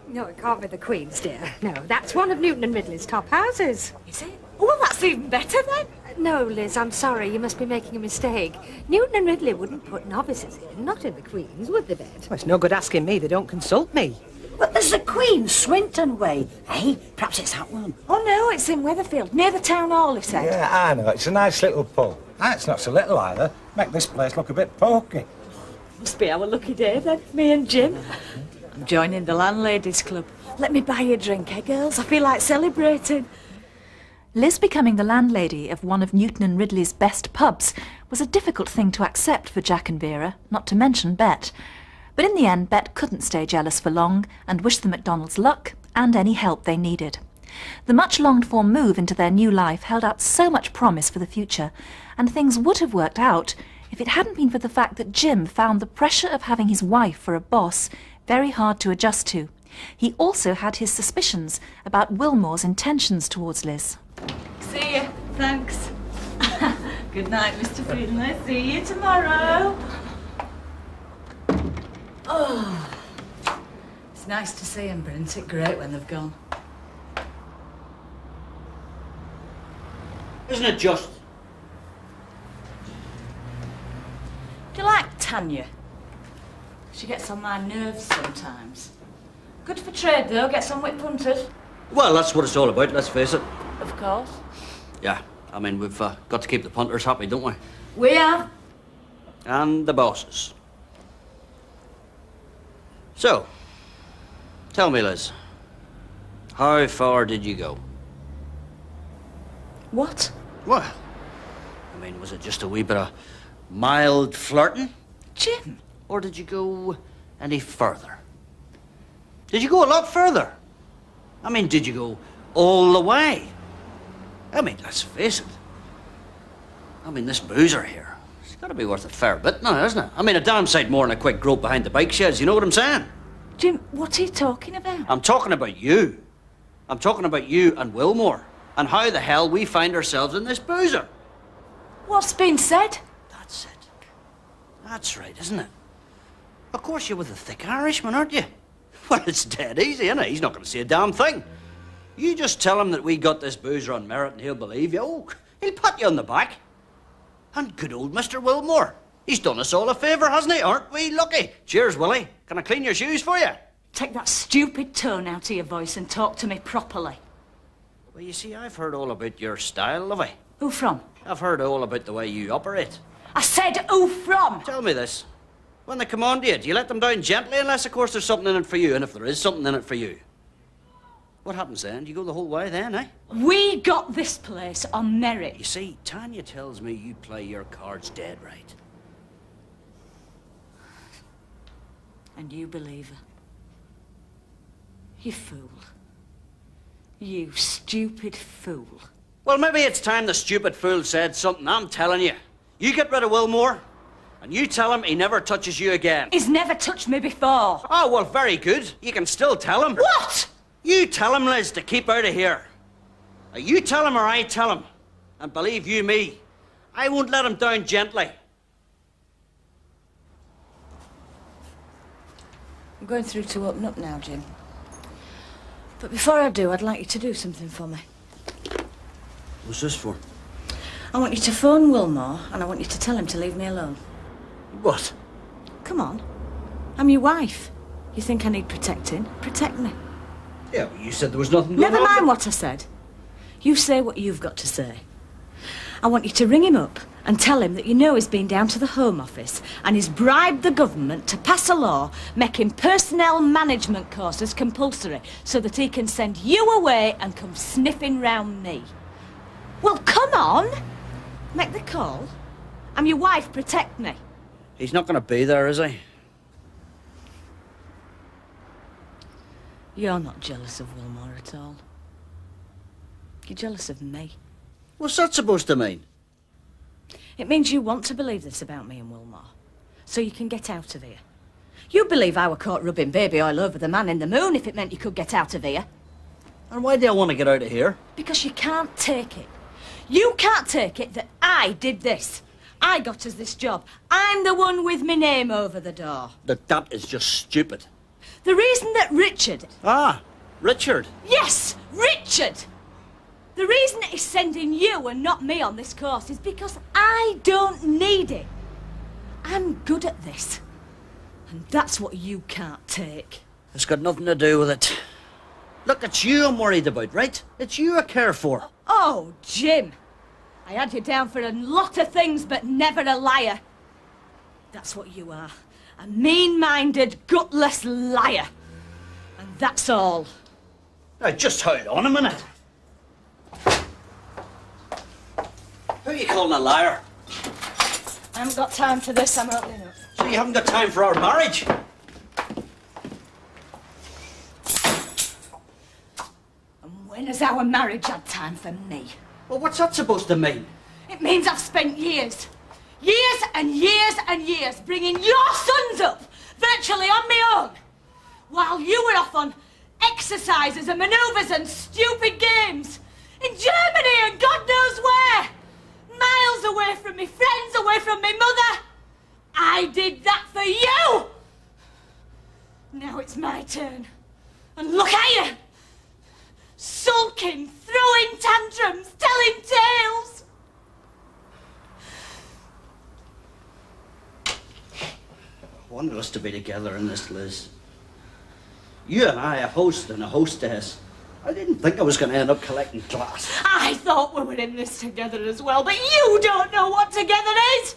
Q: No, it can't be the Queen's, dear. No, that's one of Newton and Ridley's top houses.
D: Is it? Well, that's even better then.
Q: No, Liz, I'm sorry. You must be making a mistake. Newton and Ridley wouldn't put novices in, not in the Queen's, would they, Bet? Well, it's no good asking me. They don't consult me.
P: But there's a Queen, Swinton way. Hey, perhaps it's that one.
D: Oh, no, it's in Weatherfield, near the town hall, he said.
I: Yeah, I know. It's a nice little pub. Ah, it's not so little either. Make this place look a bit pokey.
D: Must be our lucky day then, me and Jim. I'm joining the landladies club. Let me buy you a drink, eh, girls? I feel like celebrating.
A: Liz becoming the landlady of one of Newton and Ridley's best pubs was a difficult thing to accept for Jack and Vera, not to mention Bet. But in the end, Bet couldn't stay jealous for long and wished the McDonalds luck and any help they needed. The much-longed-for move into their new life held out so much promise for the future, and things would have worked out if it hadn't been for the fact that Jim found the pressure of having his wife for a boss very hard to adjust to. He also had his suspicions about Wilmore's intentions towards Liz.
D: See you. Thanks. Good night, Mr. Finlay. See you tomorrow. Oh, it's nice to see them, but isn't it great when they've gone?
C: Isn't it just?
D: Do you like Tanya? She gets on my nerves sometimes. Good for trade, though. Gets on with punters.
C: Well, that's what it's all about, let's face it.
D: Of course.
C: Yeah, I mean, we've got to keep the punters happy, don't we?
D: We have.
C: And the bosses. So, tell me, Liz, how far did you go?
D: What?
C: Well, I mean, was it just a wee bit of mild flirting?
D: Jim.
C: Or did you go any further? Did you go a lot further? I mean, did you go all the way? I mean, let's face it. I mean, this boozer here, it's got to be worth a fair bit now, hasn't it? I mean, a damn sight more than a quick grope behind the bike sheds, you know what I'm saying?
D: Jim, what are you talking about?
C: I'm talking about you. I'm talking about you and Wilmore, and how the hell we find ourselves in this boozer.
D: What's been said?
C: That's it. That's right, isn't it? Of course you're with a thick Irishman, aren't you? Well, it's dead easy, isn't it? He's not going to say a damn thing. You just tell him that we got this boozer on merit and he'll believe you. Oh, he'll pat you on the back. And good old Mr. Wilmore. He's done us all a favour, hasn't he? Aren't we lucky? Cheers, Willie. Can I clean your shoes for you?
D: Take that stupid tone out of your voice and talk to me properly.
C: Well, you see, I've heard all about your style, have I?
D: Who from?
C: I've heard all about the way you operate.
D: I said who from?
C: Tell me this. When they come on to you, do you let them down gently unless, of course, there's something in it for you? And if there is something in it for you, what happens then? Do you go the whole way then, eh?
D: We got this place on merit.
C: You see, Tanya tells me you play your cards dead right.
D: And you believe her? You fool. You stupid fool.
C: Well, maybe it's time the stupid fool said something. I'm telling you. You get rid of Wilmore, and you tell him he never touches you again.
D: He's never touched me before.
C: Oh, well, very good. You can still tell him.
D: What?
C: You tell him, Liz, to keep out of here. Now, you tell him or I tell him. And believe you me, I won't let him down gently.
D: I'm going through to open up now, Jim. But before I do, I'd like you to do something for me.
C: What's this for?
D: I want you to phone Wilmore, and I want you to tell him to leave me alone.
C: What?
D: Come on. I'm your wife. You think I need protecting? Protect me.
C: Yeah, but you said there was nothing going on.
D: Never mind what I said. You say what you've got to say. I want you to ring him up and tell him that you know he's been down to the Home Office and he's bribed the government to pass a law making personnel management courses compulsory so that he can send you away and come sniffing round me. Well, come on. Make the call. I'm your wife, protect me.
C: He's not going to be there, is he?
D: You're not jealous of Wilmore at all. You're jealous of me.
C: What's that supposed to mean?
D: It means you want to believe this about me and Wilmore, so you can get out of here. You'd believe I were caught rubbing baby oil over the man in the moon if it meant you could get out of here.
C: And why do I want to get out of here?
D: Because you can't take it. You can't take it that I did this. I got us this job. I'm the one with my name over the door.
C: That is just stupid.
D: The reason that Richard...
C: Ah, Richard.
D: Yes, Richard! The reason he's sending you and not me on this course is because I don't need it. I'm good at this. And that's what you can't take.
C: It's got nothing to do with it. Look, it's you I'm worried about, right? It's you I care for.
D: Oh, Jim. I had you down for a lot of things, but never a liar. That's what you are. A mean-minded, gutless liar. And that's all.
C: Now, just hold on a minute. Who are you calling a liar?
D: I haven't got time for this, I'm opening up.
C: So you haven't got time for our marriage?
D: And when has our marriage had time for me?
C: Well, what's that supposed to mean?
D: It means I've spent years and years and years bringing your sons up virtually on my own, while you were off on exercises and manoeuvres and stupid games in Germany and God knows where, miles away from me friends, away from me mother. I did that for you. Now it's my turn, and look at you, sulking, throwing tantrums, telling tales.
C: I wanted us to be together in this, Liz. You and I, a host and a hostess. I didn't think I was going to end up collecting glass.
D: I thought we were in this together as well, but you don't know what together is.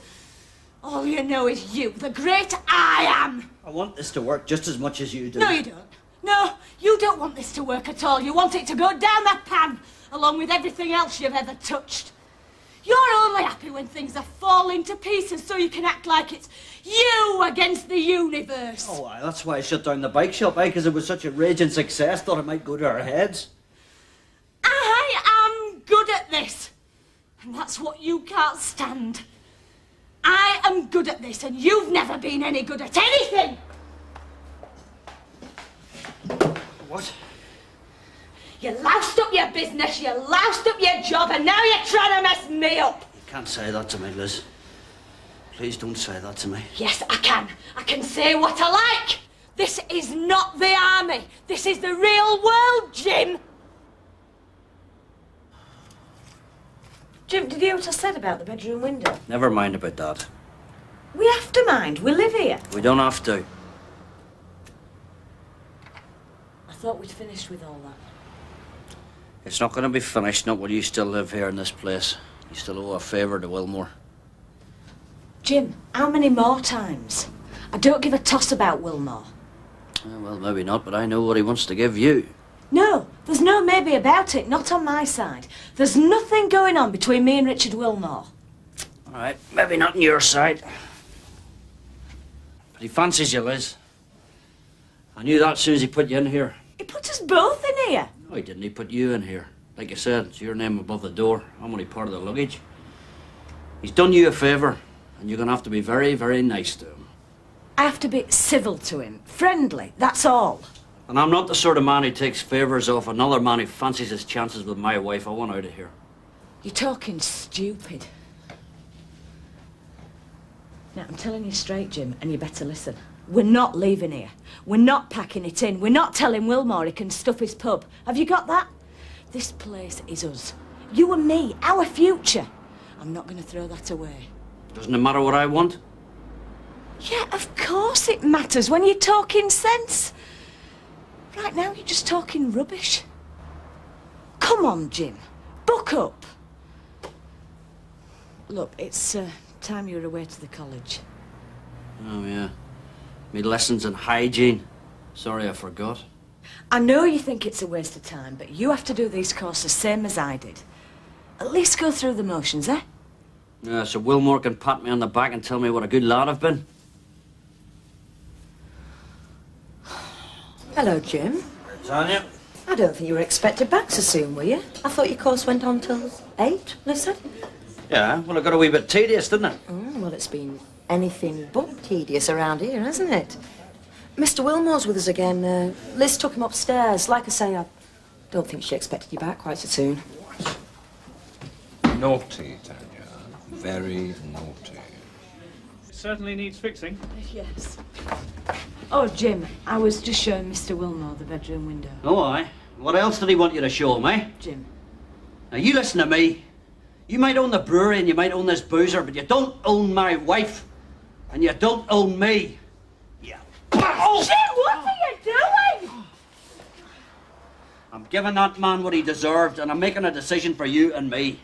D: All you know is you, the great I am.
C: I want this to work just as much as you do.
D: No, you don't. No, you don't want this to work at all. You want it to go down the pan, along with everything else you've ever touched. You're only happy when things are falling to pieces so you can act like it's you against the universe.
C: Oh, why, that's why I shut down the bike shop, because it was such a raging success. Thought it might go to our heads.
D: I am good at this, and that's what you can't stand. I am good at this, and you've never been any good at anything.
C: What?
D: You loused up your business, you loused up your job, and now you're trying to mess me up.
C: You can't say that to me, Liz. Please don't say that to me.
D: Yes, I can. I can say what I like. This is not the army. This is the real world, Jim. Jim, did you hear what I said about the bedroom window?
C: Never mind about that.
D: We have to mind. We live here.
C: We don't have to.
D: thought we'd finished with all that.
C: It's not going to be finished, not while you still live here in this place. You still owe a favour to Wilmore.
D: Jim, how many more times? I don't give a toss about Wilmore.
C: Well, maybe not, but I know what he wants to give you.
D: No, there's no maybe about it, not on my side. There's nothing going on between me and Richard Wilmore.
C: All right, maybe not on your side. But he fancies you, Liz. I knew that as soon as he put you in here.
D: He put us both in here.
C: No, he didn't. He put you in here. Like you said, it's your name above the door. I'm only part of the luggage. He's done you a favour, and you're going to have to be very, very nice to him.
D: I have to be civil to him, friendly, that's all.
C: And I'm not the sort of man who takes favours off another man who fancies his chances with my wife. I want out of here.
D: You're talking stupid. Now, I'm telling you straight, Jim, and you better listen. We're not leaving here. We're not packing it in. We're not telling Wilmore he can stuff his pub. Have you got that? This place is us. You and me, our future. I'm not going to throw that away.
C: Doesn't it matter what I want?
D: Yeah, of course it matters when you're talking sense. Right now, you're just talking rubbish. Come on, Jim. Buck up. Look, it's time you were away to the college.
C: Oh, yeah. Me lessons in hygiene. Sorry, I forgot.
D: I know you think it's a waste of time, but you have to do these courses same as I did. At least go through the motions, eh?
C: Yeah, so Wilmore can pat me on the back and tell me what a good lad I've been.
R: Hello, Jim.
C: Tanya?
R: I don't think you were expected back so soon, were you? I thought your course went on till 8, Liz said.
C: Yeah, well, it got a wee bit tedious, didn't it?
R: Well, it's been anything but tedious around here, hasn't it? Mr. Wilmore's with us again. Liz took him upstairs. Like I say, I don't think she expected you back quite so soon.
I: Naughty, Tanya. Very naughty.
O: It certainly needs fixing.
D: Yes. Oh, Jim, I was just showing Mr. Wilmore the bedroom window.
C: Oh, aye. What else did he want you to show him, eh?
D: Jim.
C: Now, you listen to me. You might own the brewery and you might own this boozer, but you don't own my wife. And you don't own me. Yeah.
D: Oh! Jim, what are you doing?
C: I'm giving that man what he deserved, and I'm making a decision for you and me.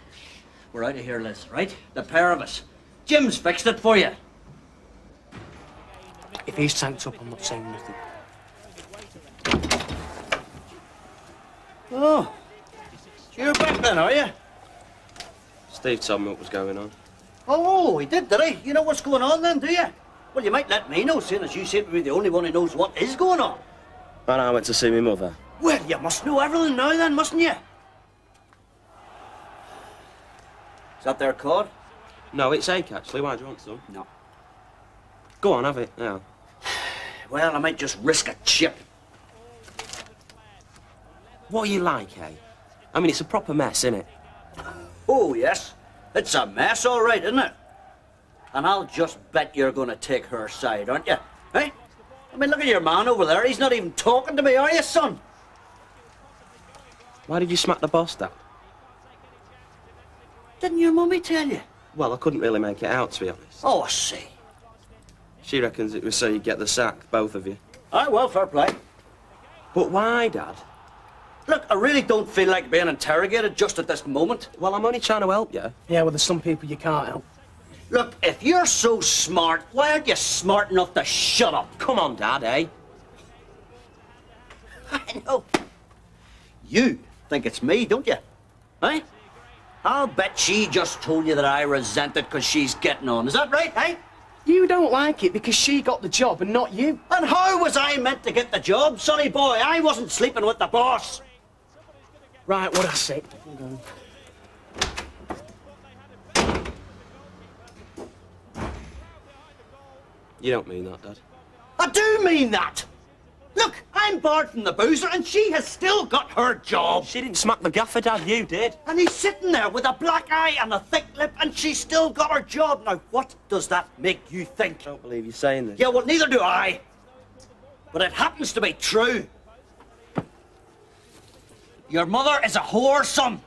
C: We're out of here, Liz, right? The pair of us. Jim's fixed it for you.
J: If he's tanked up, I'm not saying nothing.
C: Oh. You're back then, are you?
J: Steve told me what was going on.
C: Oh, he did he? You know what's going on then, do you? Well, you might let me know, seeing as you seem to be the only one who knows what is going on.
J: And I went to see my mother.
C: Well, you must know everything now then, mustn't you? Is that their card?
J: No, it's Ake, actually. Why, do you want some?
C: No.
J: Go on, have it, now.
C: Well, I might just risk a chip.
J: What are you like, eh? I mean, it's a proper mess, isn't it?
C: Oh, yes. It's a mess, all right, isn't it? And I'll just bet you're going to take her side, aren't you? Eh? I mean, look at your man over there. He's not even talking to me, are you, son?
J: Why did you smack the boss, Dad?
C: Didn't your mummy tell you?
J: Well, I couldn't really make it out, to be honest.
C: Oh, I see.
J: She reckons it was so you'd get the sack, both of you.
C: Aye, well, fair play.
J: But why, Dad?
C: Look, I really don't feel like being interrogated just at this moment.
J: Well, I'm only trying to help you.
L: Yeah, well, there's some people you can't help.
C: Look, if you're so smart, why aren't you smart enough to shut up?
J: Come on, Dad, eh?
C: I know. You think it's me, don't you? Eh? I'll bet she just told you that I resent it because she's getting on. Is that right, eh?
L: You don't like it because she got the job and not you.
C: And how was I meant to get the job, sonny boy? I wasn't sleeping with the boss.
L: Right, what I say.
J: You don't mean that, Dad.
C: I do mean that. Look, I'm barred from the boozer and she has still got her job.
J: She didn't smack the gaffer, Dad, you did.
C: And he's sitting there with a black eye and a thick lip and she's still got her job. Now, what does that make you think?
J: I don't believe you're saying this.
C: Yeah, well, neither do I. But it happens to be true. Your mother is a whore, son.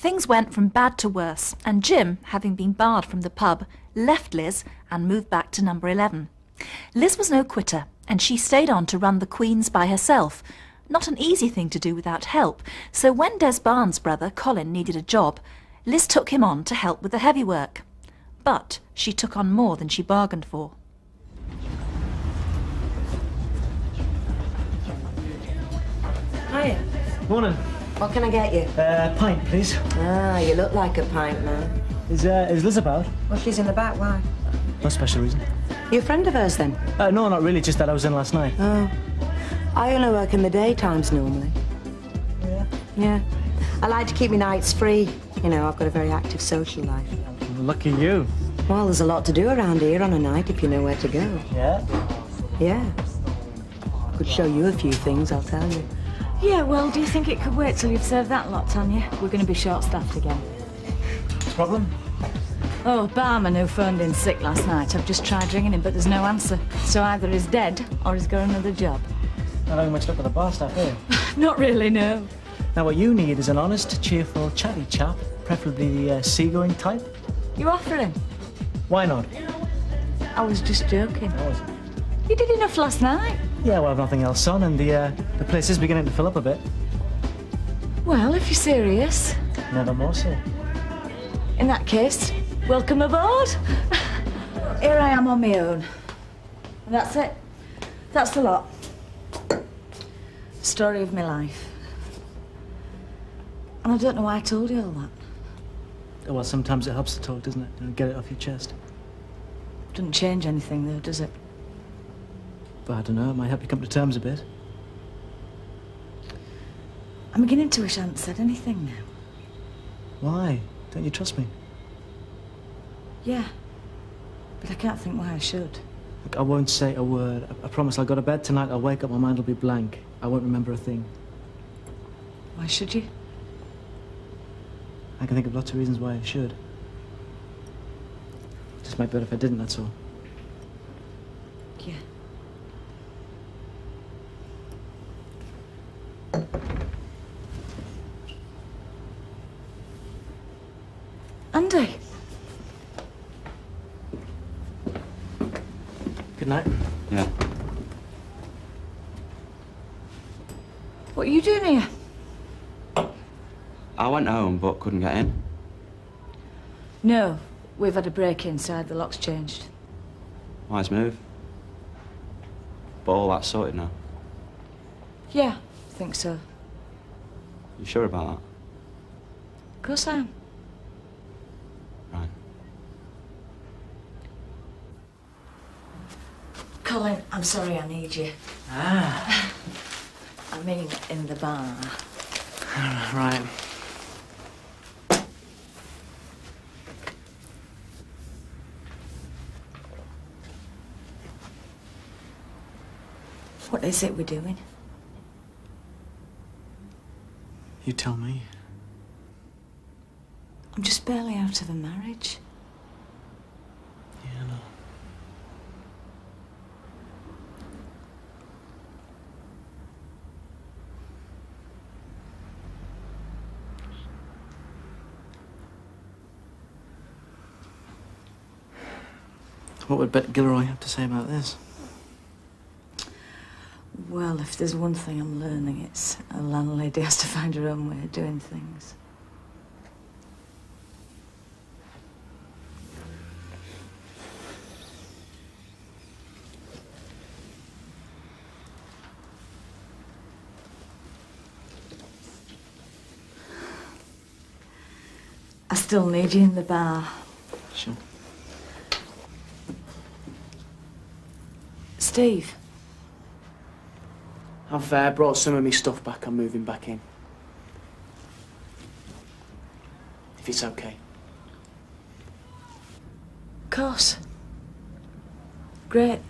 A: Things went from bad to worse, and Jim, having been barred from the pub, left Liz and moved back to number 11. Liz was no quitter, and she stayed on to run the Queen's by herself. Not an easy thing to do without help, so when Des Barnes' brother, Colin, needed a job, Liz took him on to help with the heavy work. But she took on more than she bargained for.
R: Hiya.
L: Morning.
R: What can I get you?
L: Pint, please.
R: Ah, you look like a pint man.
L: Is Liz about?
R: Well, she's in the back. Why?
L: No special reason.
R: You a friend of hers, then?
L: No, not really. Just that I was in last night.
R: Oh. I only work in the daytimes normally.
L: Yeah?
R: Yeah. I like to keep my nights free. You know, I've got a very active social life.
L: Lucky you.
R: Well, there's a lot to do around here on a night if you know where to go.
L: Yeah?
R: Yeah. I could show you a few things, I'll tell you.
D: Yeah, well, do you think it could wait till you've served that lot, Tanya? We're going to be short-staffed again.
L: Problem?
D: Oh, barman who phoned in sick last night. I've just tried ringing him, but there's no answer. So either he's dead or he's got another job.
L: Not having much luck with the bar staff, eh?
D: Not really, no.
L: Now, what you need is an honest, cheerful, chatty chap, preferably the seagoing type.
D: You offering?
L: Why not?
D: I was just joking.
L: I was.
D: You did enough last night.
L: Yeah, well, I've nothing else on, and the place is beginning to fill up a bit.
D: Well, if you're serious.
L: Never more so.
D: In that case, welcome aboard. Here I am on my own. And that's it. That's the lot. Story of my life. And I don't know why I told you all that.
L: Oh, well, sometimes it helps to talk, doesn't it? You know, get it off your chest.
D: Doesn't change anything, though, does it?
L: But I don't know, it might help you come to terms a bit.
D: I'm beginning to wish I hadn't said anything now.
L: Why? Don't you trust me?
D: Yeah. But I can't think why I should.
L: Look, I won't say a word. I promise I'll go to bed tonight, I'll wake up, my mind will be blank. I won't remember a thing.
D: Why should you?
L: I can think of lots of reasons why I should. Just might be better if I didn't, that's all.
D: Yeah. Andy.
L: Good night.
F: Yeah.
D: What are you doing here?
F: I went home, but couldn't get in.
D: No. We've had a break inside. The lock's changed.
F: Wise move. But all that's sorted now.
D: Yeah, I think so.
F: You sure about that?
D: Of course I am.
F: Right.
D: Colin, I'm sorry I need you.
L: Ah.
D: I mean, in the bar.
L: Right.
D: What is it we're doing?
L: You tell me.
D: I'm just barely out of a marriage.
L: Yeah, I know. What would Bet Gilroy have to say about this?
D: Well, if there's one thing I'm learning, it's a landlady has to find her own way of doing things. I still need you in the bar.
L: Sure.
D: Steve.
S: I've brought some of my stuff back. I'm moving back in. If it's okay.
D: Of course. Great.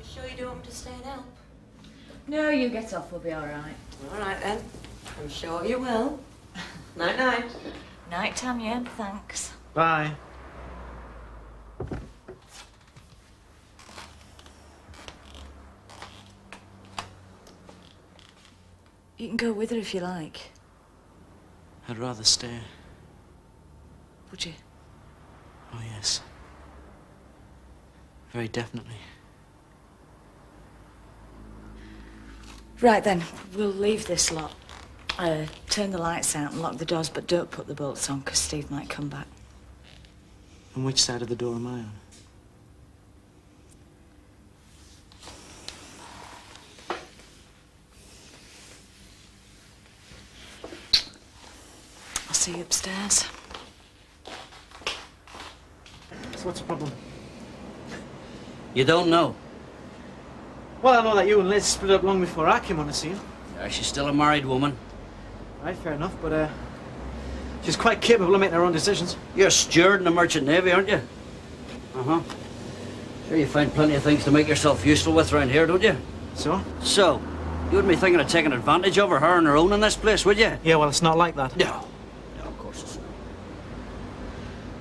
R: Sure you don't want me to stay and help?
D: No, you get off. We'll be all right.
R: All right, then. I'm sure you will. Night-night.
D: Night, Tanya. Thanks.
L: Bye.
D: You can go with her if you like.
S: I'd rather stay.
D: Would you?
S: Oh, yes. Very definitely.
D: Right then, we'll leave this lot. Turn the lights out and lock the doors, but don't put the bolts on, because Steve might come back.
S: And which side of the door am I on?
D: I'll see you upstairs.
L: So what's the problem?
C: You don't know?
L: Well, I know that you and Liz split up long before I came on the scene.
C: Yeah, she's still a married woman.
L: Right, fair enough, but she's quite capable of making her own decisions.
C: You're a steward in the Merchant Navy, aren't you? Uh-huh. Sure you find plenty of things to make yourself useful with around here, don't you?
L: So?
C: So, you wouldn't be thinking of taking advantage of her on her own in this place, would you?
L: Yeah, well, it's not like that.
C: No. No, of course it's not.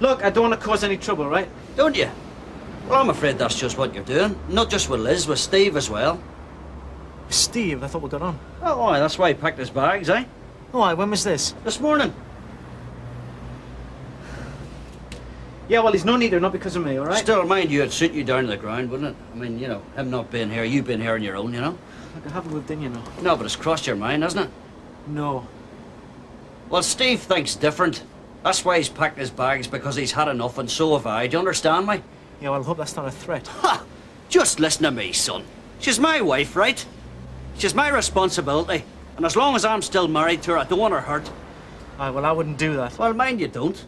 L: Look, I don't want to cause any trouble, right?
C: Don't you? Well, I'm afraid that's just what you're doing. Not just with Liz, with Steve as well.
L: Steve? I thought we got on.
C: Oh, why? That's why he packed his bags, eh?
L: Why? When was this?
C: This morning.
L: Yeah, well, he's no neither, not because of me, all right?
C: Still, mind you, it'd suit you down to the ground, wouldn't it? I mean, you know, him not being here, you being here on your own, you know?
L: Look, I haven't moved in, you know.
C: No, but it's crossed your mind, hasn't it?
L: No.
C: Well, Steve thinks different. That's why he's packed his bags, because he's had enough, and so have I. Do you understand me?
L: Yeah, well, I hope that's not a threat.
C: Ha! Just listen to me, son. She's my wife, right? She's my responsibility. And as long as I'm still married to her, I don't want her hurt.
L: Aye, well, I wouldn't do that.
C: Well, mind you don't.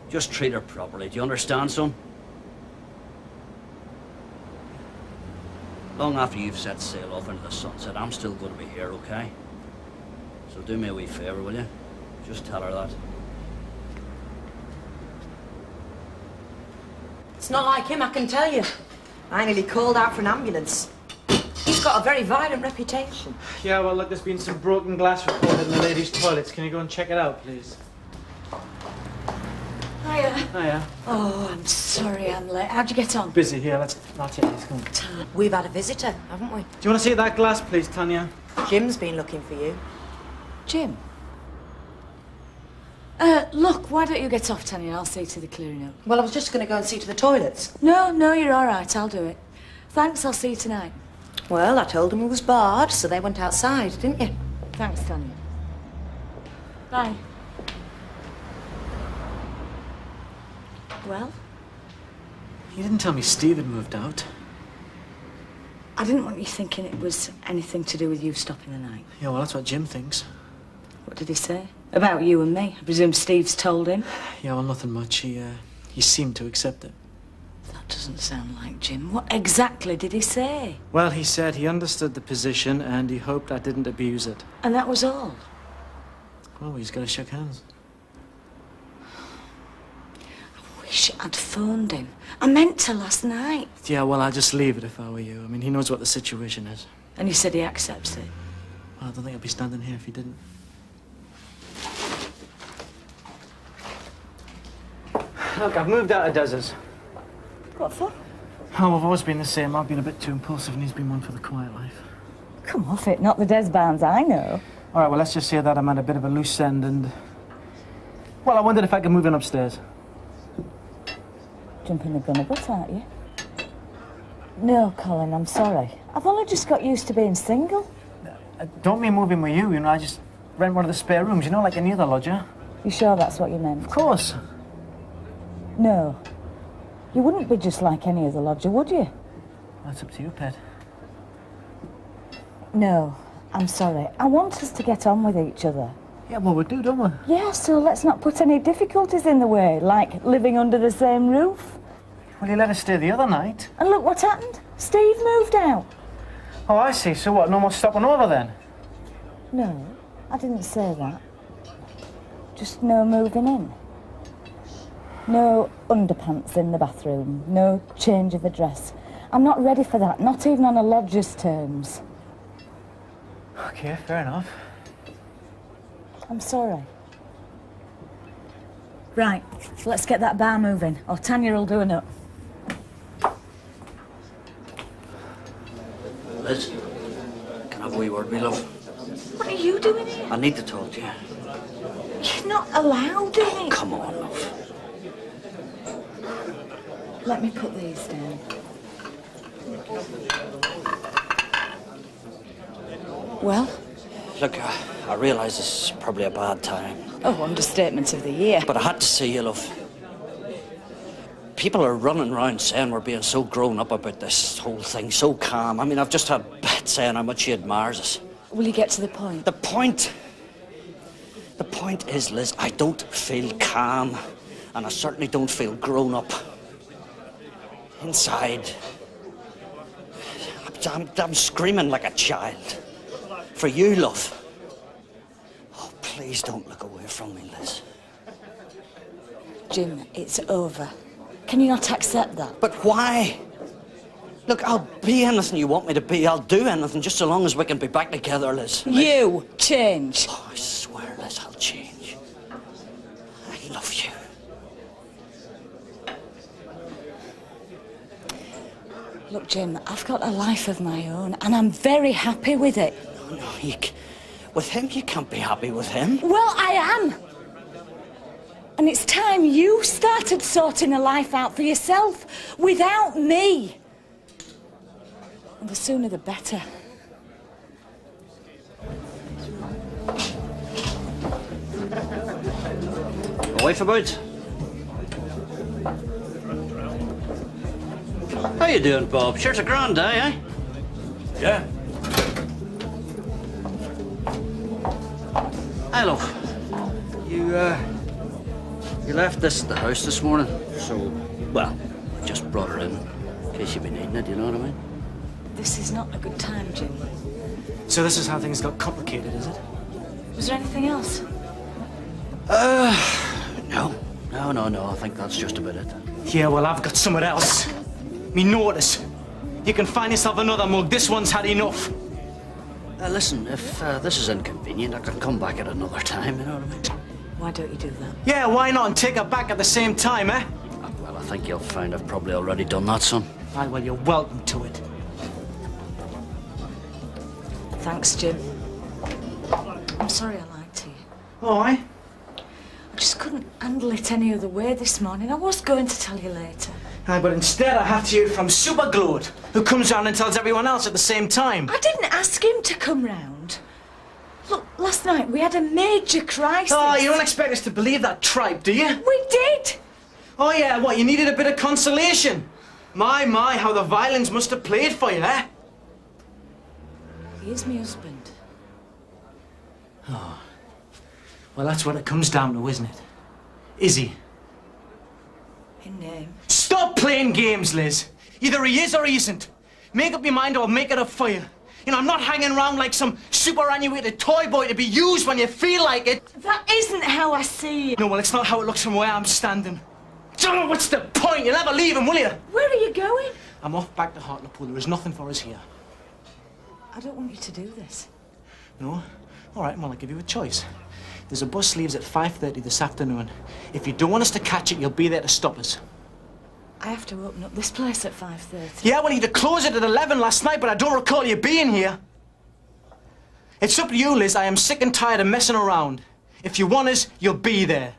C: Just treat her properly. Do you understand, son? Long after you've set sail off into the sunset, I'm still going to be here, okay? So do me a wee favour, will you? Just tell her that.
R: It's not like him, I can tell you. I nearly called out for an ambulance. He's got a very violent reputation.
L: Yeah, well, look, there's been some broken glass reported in the ladies' toilets. Can you go and check it out, please?
D: Hiya.
L: Hiya.
D: Oh, I'm sorry I'm late. How'd you get on?
L: Busy here, that's it, let's go.
R: We've had a visitor, haven't we?
L: Do you want to see that glass, please, Tanya?
R: Jim's been looking for you.
D: Jim? Look, why don't you get off, Tanya? I'll see to the clearing up.
R: Well, I was just going to go and see to the toilets.
D: No, you're all right. I'll do it. Thanks, I'll see you tonight.
R: Well, I told them it was barred, so they went outside, didn't you?
D: Thanks, Tanya. Bye. Well?
L: You didn't tell me Steve had moved out.
D: I didn't want you thinking it was anything to do with you stopping the night.
L: Yeah, well, that's what Jim thinks.
D: What did he say? About you and me? I presume Steve's told him?
L: Yeah, well, nothing much. He seemed to accept it.
D: That doesn't sound like Jim. What exactly did he say?
L: Well, he said he understood the position and he hoped I didn't abuse it.
D: And that was all?
L: Well, we just gotta shake hands.
D: I wish I'd phoned him. I meant to last night.
L: Yeah, well, I'd just leave it if I were you. I mean, he knows what the situation is.
D: And you said he accepts it?
L: Well, I don't think I'd be standing here if he didn't. Look, I've moved out of Des's.
D: What for?
L: Oh, we've always been the same. I've been a bit too impulsive and he's been one for the quiet life.
D: Come off it, not the Des Barnes I know.
L: All right, well, let's just say that I'm at a bit of a loose end and... Well, I wondered if I could move in upstairs.
D: Jumping the gun a bit, aren't you? No, Colin, I'm sorry. I've only just got used to being single.
L: I don't mean moving with you, I just rent one of the spare rooms, like any other lodger.
D: You sure that's what you meant?
L: Of course.
D: No. You wouldn't be just like any other lodger, would you?
L: That's up to you, Pet.
D: No, I'm sorry. I want us to get on with each other.
L: Yeah, well, we do, don't we?
D: Yeah, so let's not put any difficulties in the way, like living under the same roof.
L: Well, you let us stay the other night.
D: And look what happened. Steve moved out.
L: Oh, I see. So what, no more stopping over then?
D: No, I didn't say that. Just no moving in. No underpants in the bathroom. No change of address. I'm not ready for that, not even on a lodger's terms.
L: Okay, fair enough.
D: I'm sorry. Right, let's get that bar moving, or Tanya will do enough.
C: Liz, can I have a wee word, me love?
D: What are you doing here?
C: I need to talk to you.
D: You're not allowed in it.
C: Come on, love.
D: Let me put these down. Well?
C: Look, I realise this is probably a bad time.
D: Oh, understatement of the year.
C: But I had to see you, love. People are running around saying we're being so grown up about this whole thing, so calm. I mean, I've just had Bet saying how much she admires us.
D: Will you get to the point?
C: The point is, Liz, I don't feel calm, and I certainly don't feel grown up. Inside, I'm screaming like a child. For you, love. Oh, please don't look away from me, Liz.
D: Jim, it's over. Can you not accept that?
C: But why? Look, I'll be anything you want me to be. I'll do anything just so long as we can be back together, Liz.
D: You change.
C: Oh, I swear, Liz, I'll change. I love you.
D: Look, Jim, I've got a life of my own, and I'm very happy with it.
C: No, with him, you can't be happy with him.
D: Well, I am. And it's time you started sorting a life out for yourself, without me. And the sooner the better.
C: Wife about? How you doing, Bob? Sure, it's a grand day, eh?
F: Yeah.
C: Hi, love. You left this at the house this morning, so, well, I just brought her in case you'd be needing it, you know what I mean?
D: This is not a good time, Jim.
L: So this is how things got complicated, is it?
D: Was there anything else?
C: No. No, I think that's just about it.
L: Yeah, well, I've got somewhere else. Me notice. You can find yourself another mug. This one's had enough.
C: Listen, if this is inconvenient, I can come back at another time, you know what I mean?
D: Why don't you do that?
L: Yeah, why not? And take her back at the same time, eh?
C: Well, I think you'll find I've probably already done that, son.
L: Aye, well, you're welcome to it.
D: Thanks, Jim. I'm sorry I lied to you.
L: Oh, aye?
D: I just couldn't handle it any other way this morning. I was going to tell you later.
L: Aye, but instead I have to hear it from Superglowed, who comes round and tells everyone else at the same time.
D: I didn't ask him to come round. Look, last night we had a major crisis.
L: Oh, you don't expect us to believe that tripe, do you?
D: We did.
L: Oh, yeah, what, you needed a bit of consolation? My, how the violins must have played for you, eh?
D: He is my husband.
L: Oh. Well, that's what it comes down to, isn't it? Is he?
D: In name.
L: Stop playing games, Liz. Either he is or he isn't. Make up your mind or I'll make it up for you. You know, I'm not hanging around like some superannuated toy boy to be used when you feel like it.
D: That isn't how I see it.
L: No, well, it's not how it looks from where I'm standing. Oh, what's the point? You'll never leave him, will you?
D: Where are you going?
L: I'm off back to Hartlepool. There is nothing for us here.
D: I don't want you to do this.
L: No? All right, well, I'll give you a choice. There's a bus leaves at 5:30 this afternoon. If you don't want us to catch it, you'll be there to stop us.
D: I have to open up this place at 5:30.
L: Yeah, well, you'd close it at 11 last night, but I don't recall you being here. It's up to you, Liz. I am sick and tired of messing around. If you want us, you'll be there.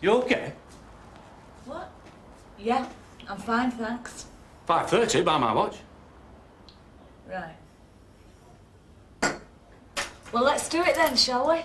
F: You okay?
D: Yeah, I'm fine, thanks.
T: 5:30 by my watch.
D: Right. Well, let's do it then, shall we?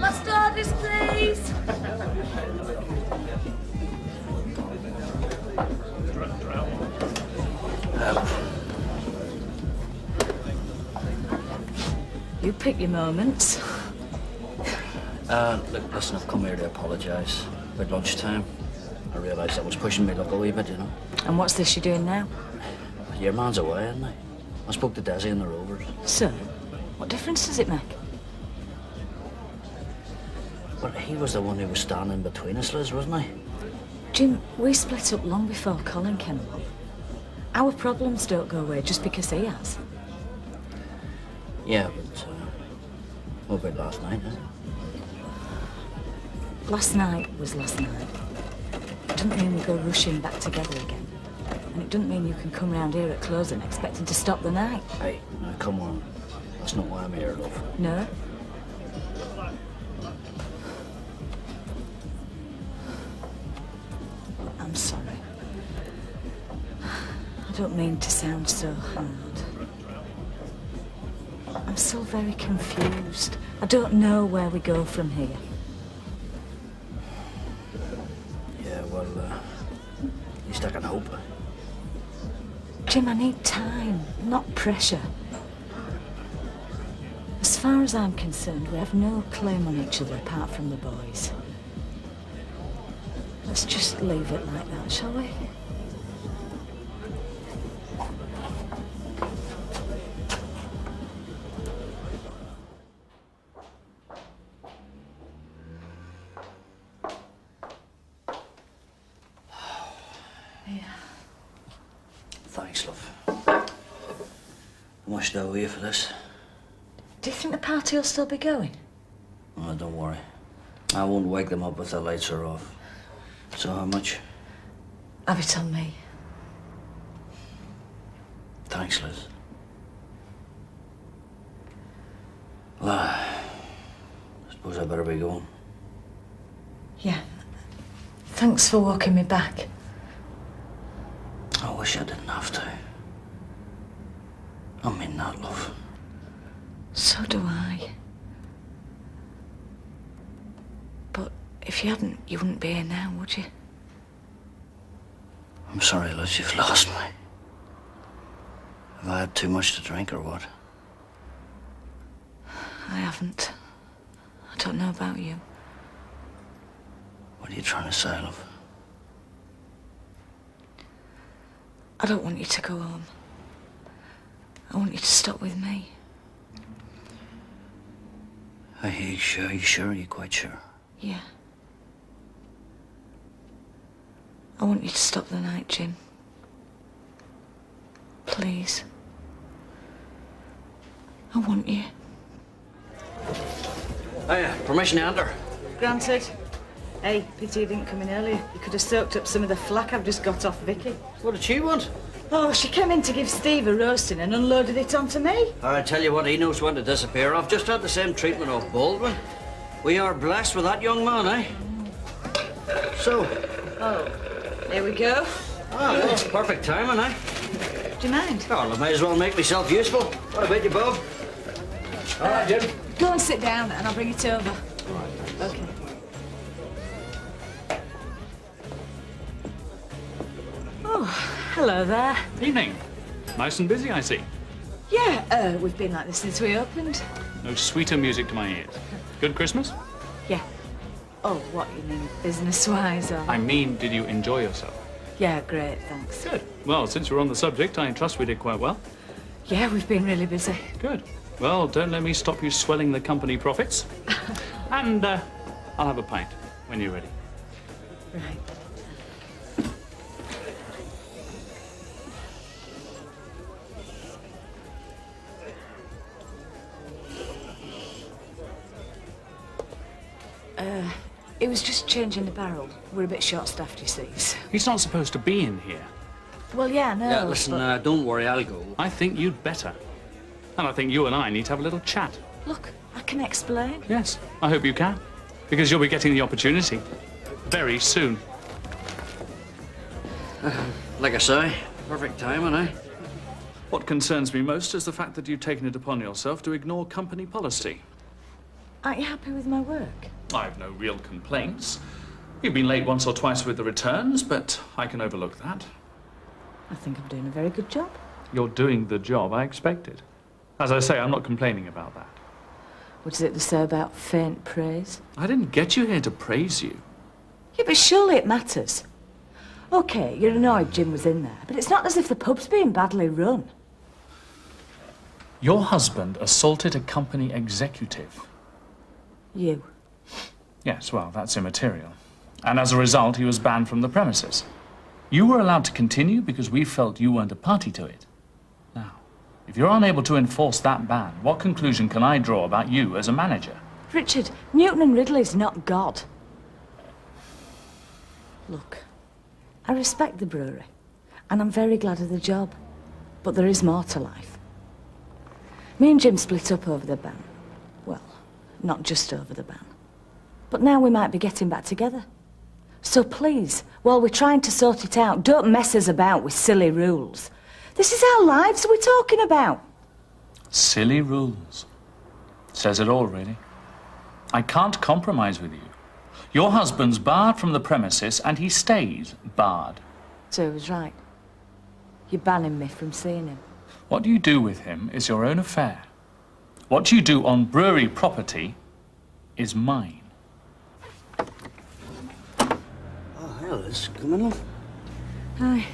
D: Last orders, please. You pick your moments.
C: Look, listen, I've come here to apologise. About lunchtime, I realised I was pushing my luck a wee bit, you know.
D: And what's this you're doing now?
C: Your man's away, isn't he? I spoke to Desi and the Rovers.
D: So, what difference does it make?
C: But he was the one who was standing between us, Liz, wasn't he?
D: Jim, we split up long before Colin came along. Our problems don't go away just because he has.
C: Yeah, but what about last night, eh?
D: Last night was last night. It doesn't mean we go rushing back together again. And it doesn't mean you can come round here at closing expecting to stop the night.
C: Hey, now come on. That's not why I'm here, love.
D: No? I'm sorry. I don't mean to sound so hard. I'm still very confused. I don't know where we go from here.
C: Yeah, well, at least I can hope.
D: Jim, I need time, not pressure. As far as I'm concerned, we have no claim on each other apart from the boys. Let's just leave it like that, shall we?
C: Thanks, love. How much do I owe you for this?
D: Do you think the party will still be going?
C: Oh, don't worry. I won't wake them up if the lights are off. So how much?
D: Have it on me.
C: Thanks, Liz. Well, I suppose I better be going.
D: Yeah. Thanks for walking me back.
C: I wish I didn't have to. I mean that, love.
D: So do I. But if you hadn't, you wouldn't be here now, would you?
C: I'm sorry, Liz, you've lost me. Have I had too much to drink or what?
D: I haven't. I don't know about you.
C: What are you trying to say, love?
D: I don't want you to go home. I want you to stop with me.
C: Are you sure? You sure? Are you quite sure?
D: Yeah. I want you to stop the night, Jim. Please. I want you.
C: Hiya, permission to enter.
D: Granted. Hey, pity you didn't come in earlier. You could have soaked up some of the flack I've just got off Vicky.
C: What did she want?
D: Oh, she came in to give Steve a roasting and unloaded it onto me.
C: I tell you what, he knows when to disappear. I've just had the same treatment of Baldwin. We are blessed with that young man, eh? So.
D: Oh, there we go.
C: Ah, well, it's perfect timing, eh?
D: Do you mind?
C: Oh, I may as well make myself useful. What about you, Bob? All right, Jim.
D: Go and sit down and I'll bring it over. Okay. Oh, hello there.
O: Evening. Nice and busy, I see.
D: Yeah, we've been like this since we opened.
O: No sweeter music to my ears. Good Christmas?
D: Yeah. Oh, what, you mean business-wise or...?
O: I mean, did you enjoy yourself?
D: Yeah, great, thanks.
O: Good. Well, since we're on the subject, I trust we did quite well.
D: Yeah, we've been really busy.
O: Good. Well, don't let me stop you swelling the company profits. And I'll have a pint when you're ready.
D: Right. It was just changing the barrel. We're a bit short-staffed, you see.
O: He's not supposed to be in here.
D: Well, yeah, no.
C: Yeah, listen, don't worry, I'll go.
O: I think you'd better. And I think you and I need to have a little chat.
D: Look, I can explain.
O: Yes, I hope you can. Because you'll be getting the opportunity very soon.
C: Like I say, perfect timing, eh?
O: What concerns me most is the fact that you've taken it upon yourself to ignore company policy.
D: Aren't you happy with my work?
O: I've no real complaints. You've been late once or twice with the returns, but I can overlook that.
D: I think I'm doing a very good job.
O: You're doing the job I expected. As I say, I'm not complaining about that.
D: What is it to say about faint praise?
O: I didn't get you here to praise you.
D: Yeah, but surely it matters. OK, you're annoyed Jim was in there, but it's not as if the pub's being badly run.
O: Your husband assaulted a company executive.
D: You?
O: Yes, well, that's immaterial. And as a result, he was banned from the premises. You were allowed to continue because we felt you weren't a party to it. Now, if you're unable to enforce that ban, what conclusion can I draw about you as a manager?
D: Richard, Newton and Ridley's not God. Look, I respect the brewery, and I'm very glad of the job. But there is more to life. Me and Jim split up over the ban. Well, not just over the ban. But now we might be getting back together. So please, while we're trying to sort it out, don't mess us about with silly rules. This is our lives we're talking about.
O: Silly rules. Says it all, really. I can't compromise with you. Your husband's barred from the premises, and he stays barred.
D: So he was right. You're banning me from seeing him.
O: What you do with him is your own affair. What you do on brewery property is mine.
C: Oh, Liz, come in, love.
D: Hi.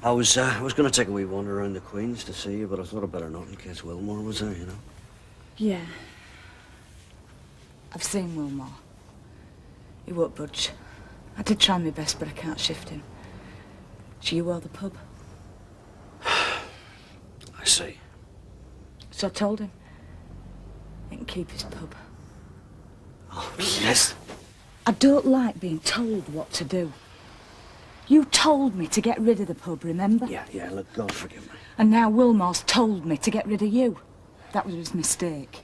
C: I was going to take a wee wander around the Queen's to see you, but I thought I'd better not in case Wilmore was there, you know.
D: Yeah. I've seen Wilmore. He won't budge. I did try my best, but I can't shift him. Do you owe the pub?
C: I see.
D: So I told him. He can keep his pub.
C: Oh, yes.
D: I don't like being told what to do. You told me to get rid of the pub, remember?
C: Yeah, look, God forgive me.
D: And now Wilmore's told me to get rid of you. That was his mistake.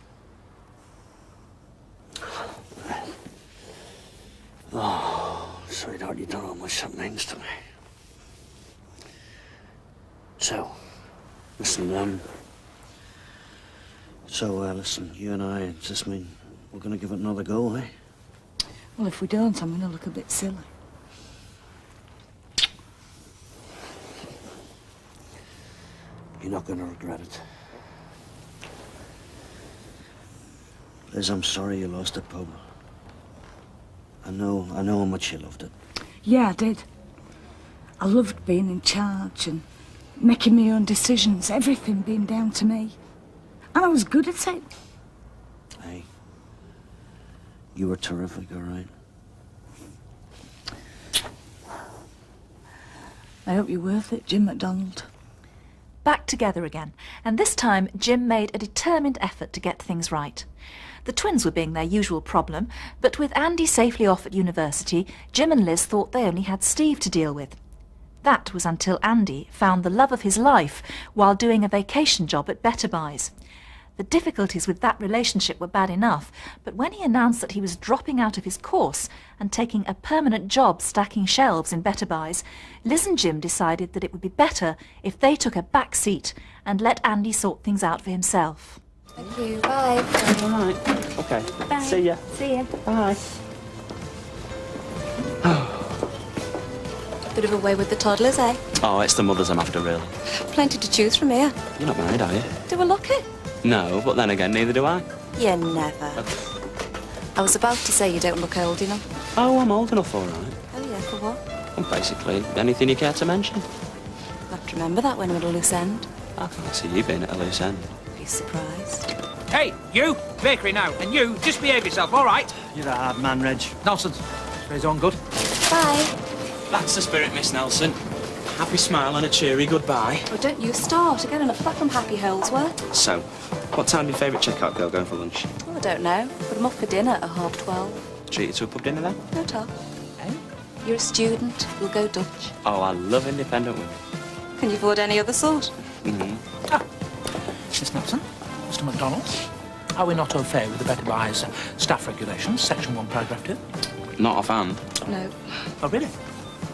C: Oh, sweetheart, you don't know how much that means to me. So, listen, listen, you and I, does this mean we're going to give it another go, eh?
D: Well, if we don't, I'm going to look a bit silly.
C: You're not going to regret it. Liz, I'm sorry you lost the pub. I know how much you loved it.
D: Yeah, I did. I loved being in charge and making my own decisions, everything being down to me. And I was good at it.
C: Hey, you were terrific, all right?
D: I hope you're worth it, Jim McDonald.
A: Back together again, and this time Jim made a determined effort to get things right. The twins were being their usual problem, but with Andy safely off at university, Jim and Liz thought they only had Steve to deal with. That was until Andy found the love of his life while doing a vacation job at Better Buys. The difficulties with that relationship were bad enough, but when he announced that he was dropping out of his course and taking a permanent job stacking shelves in Better Buys, Liz and Jim decided that it would be better if they took a back seat and let Andy sort things out for himself.
Q: Thank you. Bye.
S: All right. Okay.
Q: Bye.
S: See ya.
Q: See ya.
S: Bye.
Q: Bit of a way with the toddlers, eh?
S: Oh, it's the mothers I'm after, really.
Q: Plenty to choose from here.
S: You're not married, are you?
Q: Do we look it?
S: No, but then again, neither do I.
Q: You never. I was about to say you don't look old enough.
S: Oh, I'm old enough, all right.
Q: Oh, yeah, for what?
S: And basically, anything you care to mention.
A: I'll have to remember that when we're at a loose end.
S: I can't see you being at a loose end.
A: Be surprised.
G: Hey, you! Bakery now. And you, just behave yourself, all right?
L: You're a hard man, Reg.
G: Nonsense. For his own good.
A: Bye.
L: That's the spirit, Miss Nelson. Happy smile and a cheery goodbye.
A: Oh, don't you start. I get enough flat from Happy Holdsworth.
S: So, what time do your favourite checkout girl going for lunch?
A: Oh, I don't know. But I'm off for dinner at 12:30.
S: Treat you to a pub dinner then?
A: No talk. You're a student. We'll go Dutch.
S: Oh, I love independent women.
A: Can you afford any other sort?
G: Miss Nelson, Mr. McDonalds, are we not au fait with the Better Buys staff regulations, Section 1, Paragraph 2?
S: Not offhand.
A: No.
G: Oh, really?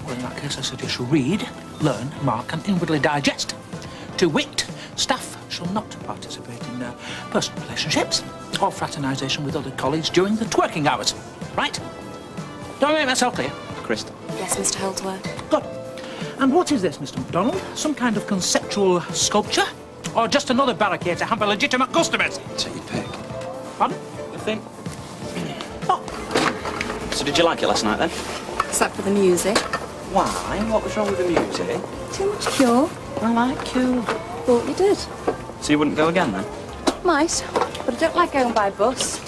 G: Well, in that case, I suggest you read, learn, mark, and inwardly digest. To wit, staff shall not participate in personal relationships or fraternisation with other colleagues during the twerking hours. Right? Do I make myself clear?
S: Crystal.
A: Yes, Mr. Holdsworth.
G: Good. And what is this, Mr. McDonald? Some kind of conceptual sculpture? Or just another barricade to hamper legitimate customers?
S: Take your pick.
G: Pardon?
S: Nothing. So did you like it last night then?
A: Except for the music.
S: Why? What was wrong with the music?
A: Too much Cure.
S: I like Cure.
A: Thought you did.
S: So you wouldn't go again then?
A: Might. But I don't like going by bus.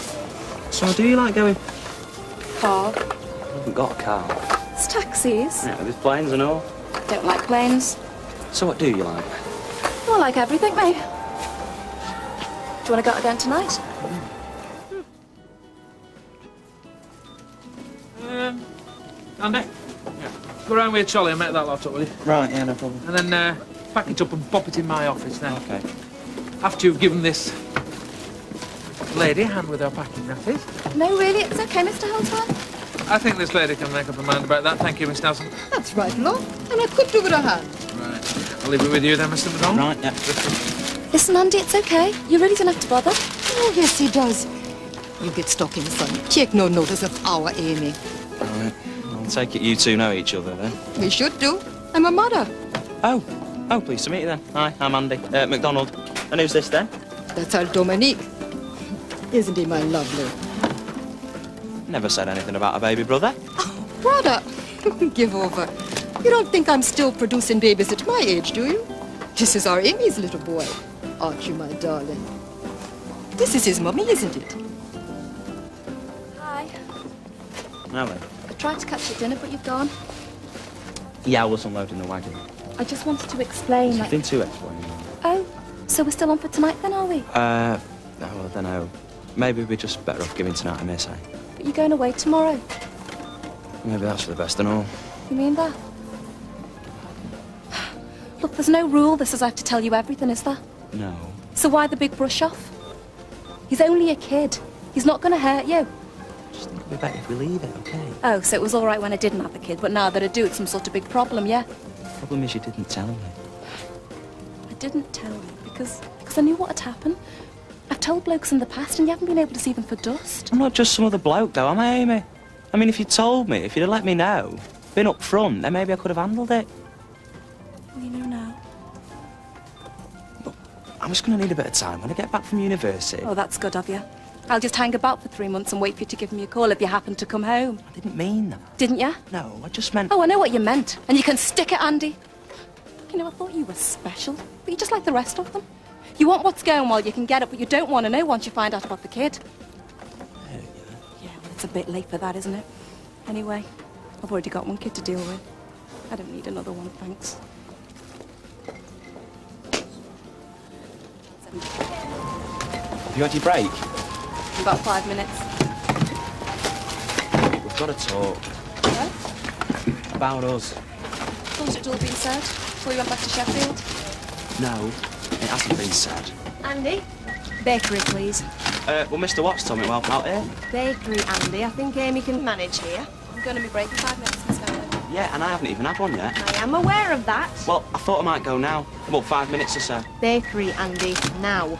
S: So do you like going?
A: Car.
S: I haven't got a car.
A: It's taxis.
S: Yeah, there's planes and all.
A: Don't like planes.
S: So what do you like?
A: Well, I like everything, mate. Do you want to go out again tonight?
G: Andy? Yeah. Go round with Charlie and make that lot up, will you?
S: Right, yeah, no problem.
G: And then pack it up and pop it in my office now.
S: Okay.
G: After you've given this lady a hand with her packing, that is.
A: No, really, it's okay, Mr. Holdsworth.
G: I think this lady can make up her mind about that. Thank you, Miss Nelson.
B: That's right, love. And I could do with a hand.
G: Right. I'll leave it with you then, Mr. McDonald.
S: Right, yeah.
A: Listen, Andy, it's okay. You really don't have to bother.
B: Oh, yes, he does. You get stuck in, son. Take no notice of our Amy.
S: Right. I'll take it you two know each other then.
B: We should do. I'm a mother.
S: Oh, pleased to meet you then. Hi, I'm Andy. McDonald. And who's this then?
B: That's our Dominique. Isn't he, my lovely?
S: Never said anything about a baby brother.
B: Oh, brother. Give over. You don't think I'm still producing babies at my age, do you? This is our Amy's little boy. Aren't you, my darling? This is his mummy, isn't it?
A: Hi.
S: No way.
A: I tried to catch you at dinner, but you've gone.
S: Yeah, I was unloading the wagon.
A: I just wanted to explain.
S: Nothing to explain.
A: Oh, so we're still on for tonight then, are we?
S: Well, I don't know. Maybe we're just better off giving tonight a miss, eh?
A: But you're going away tomorrow.
S: Maybe that's for the best and all.
A: You mean that? Look, there's no rule that says I have to tell you everything, is there?
S: No.
A: So why the big brush off? He's only a kid. He's not going to hurt you.
S: Just think it'd be better if we leave it, okay?
A: Oh, so it was all right when I didn't have the kid, but now that I do, it's some sort of big problem, yeah?
S: The problem is you didn't tell me.
A: I didn't tell you because I knew what had happened. I've told blokes in the past and you haven't been able to see them for dust.
S: I'm not just some other bloke, though, am I, Amy? I mean, if you'd told me, if you'd have let me know, been up front, then maybe I could have handled it.
A: Well, you know now.
S: Look, I'm just going to need a bit of time when I get back from university.
A: Oh, that's good of you. I'll just hang about for 3 months and wait for you to give me a call if you happen to come home.
S: I didn't mean that.
A: Didn't you?
S: No, I just meant...
A: Oh, I know what you meant. And you can stick it, Andy. You know, I thought you were special, but you're just like the rest of them. You want what's going while you can get it, but you don't want to know once you find out about the kid. Yeah, well, it's a bit late for that, isn't it? Anyway, I've already got one kid to deal with. I don't need another one, thanks.
S: Have you had your break?
A: About 5 minutes.
S: We've got to talk.
A: What?
S: About us.
A: Thought it had all been said before you went back to Sheffield.
S: No, it hasn't been said.
H: Andy?
A: Bakery, please.
S: Well, Mr. Watts told me to help out here.
H: Bakery, Andy. I think Amy can manage here.
A: I'm going to be breaking 5 minutes, Miss Fowler.
S: Yeah, and I haven't even had one yet.
H: I am aware of that.
S: Well, I thought I might go now. About 5 minutes or so.
H: Bakery, Andy. Now.